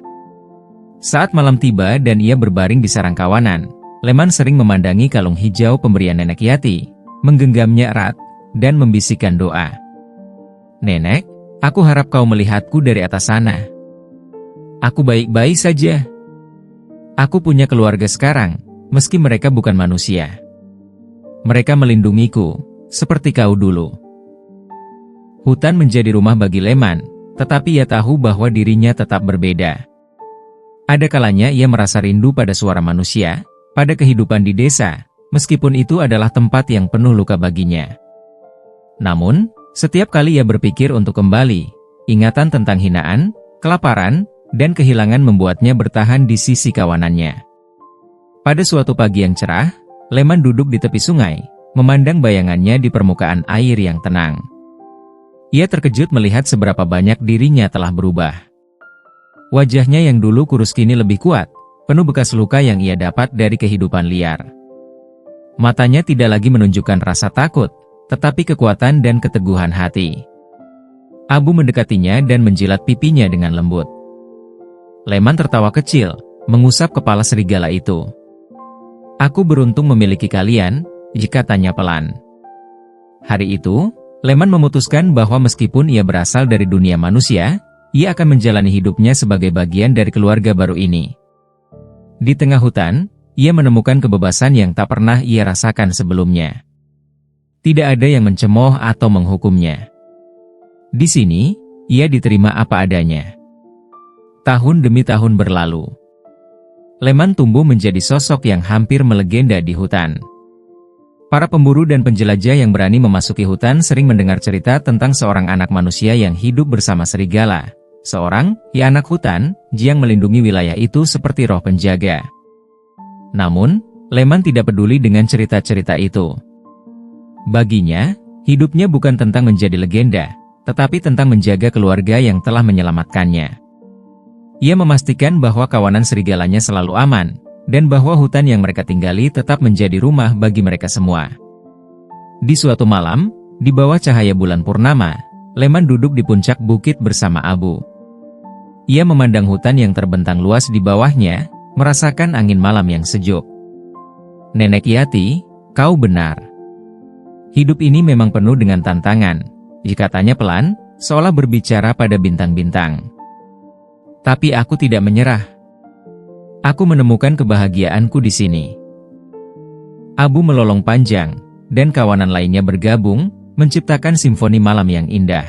Saat malam tiba dan ia berbaring di sarang kawanan, Leman sering memandangi kalung hijau pemberian nenek Yati, menggenggamnya erat, dan membisikkan doa. "Nenek, aku harap kau melihatku dari atas sana. Aku baik-baik saja. Aku punya keluarga sekarang, meski mereka bukan manusia. Mereka melindungiku, seperti kau dulu." Hutan menjadi rumah bagi Leman, tetapi ia tahu bahwa dirinya tetap berbeda. Ada kalanya ia merasa rindu pada suara manusia, pada kehidupan di desa, meskipun itu adalah tempat yang penuh luka baginya. Namun, setiap kali ia berpikir untuk kembali, ingatan tentang hinaan, kelaparan, dan kehilangan membuatnya bertahan di sisi kawanannya. Pada suatu pagi yang cerah, Leman duduk di tepi sungai, memandang bayangannya di permukaan air yang tenang. Ia terkejut melihat seberapa banyak dirinya telah berubah. Wajahnya yang dulu kurus kini lebih kuat, penuh bekas luka yang ia dapat dari kehidupan liar. Matanya tidak lagi menunjukkan rasa takut, tetapi kekuatan dan keteguhan hati. Abu mendekatinya dan menjilat pipinya dengan lembut. Leman tertawa kecil, mengusap kepala serigala itu. "Aku beruntung memiliki kalian," jika tanya pelan. Hari itu, Leman memutuskan bahwa meskipun ia berasal dari dunia manusia, ia akan menjalani hidupnya sebagai bagian dari keluarga baru ini. Di tengah hutan, ia menemukan kebebasan yang tak pernah ia rasakan sebelumnya. Tidak ada yang mencemooh atau menghukumnya. Di sini, ia diterima apa adanya. Tahun demi tahun berlalu. Leman tumbuh menjadi sosok yang hampir melegenda di hutan. Para pemburu dan penjelajah yang berani memasuki hutan sering mendengar cerita tentang seorang anak manusia yang hidup bersama serigala. Seorang, anak hutan, yang melindungi wilayah itu seperti roh penjaga. Namun, Leman tidak peduli dengan cerita-cerita itu. Baginya, hidupnya bukan tentang menjadi legenda, tetapi tentang menjaga keluarga yang telah menyelamatkannya. Ia memastikan bahwa kawanan serigalanya selalu aman, dan bahwa hutan yang mereka tinggali tetap menjadi rumah bagi mereka semua. Di suatu malam, di bawah cahaya bulan purnama, Leman duduk di puncak bukit bersama Abu. Ia memandang hutan yang terbentang luas di bawahnya, merasakan angin malam yang sejuk. "Nenek Yati, kau benar. Hidup ini memang penuh dengan tantangan," jika tanya pelan, seolah berbicara pada bintang-bintang. "Tapi aku tidak menyerah. Aku menemukan kebahagiaanku di sini." Abu melolong panjang, dan kawanan lainnya bergabung, menciptakan simfoni malam yang indah.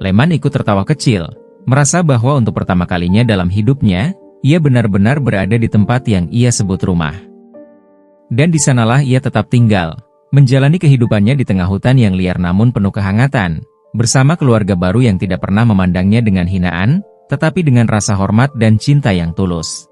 Leman ikut tertawa kecil, merasa bahwa untuk pertama kalinya dalam hidupnya, ia benar-benar berada di tempat yang ia sebut rumah. Dan di sanalah ia tetap tinggal, menjalani kehidupannya di tengah hutan yang liar namun penuh kehangatan, bersama keluarga baru yang tidak pernah memandangnya dengan hinaan, tetapi dengan rasa hormat dan cinta yang tulus.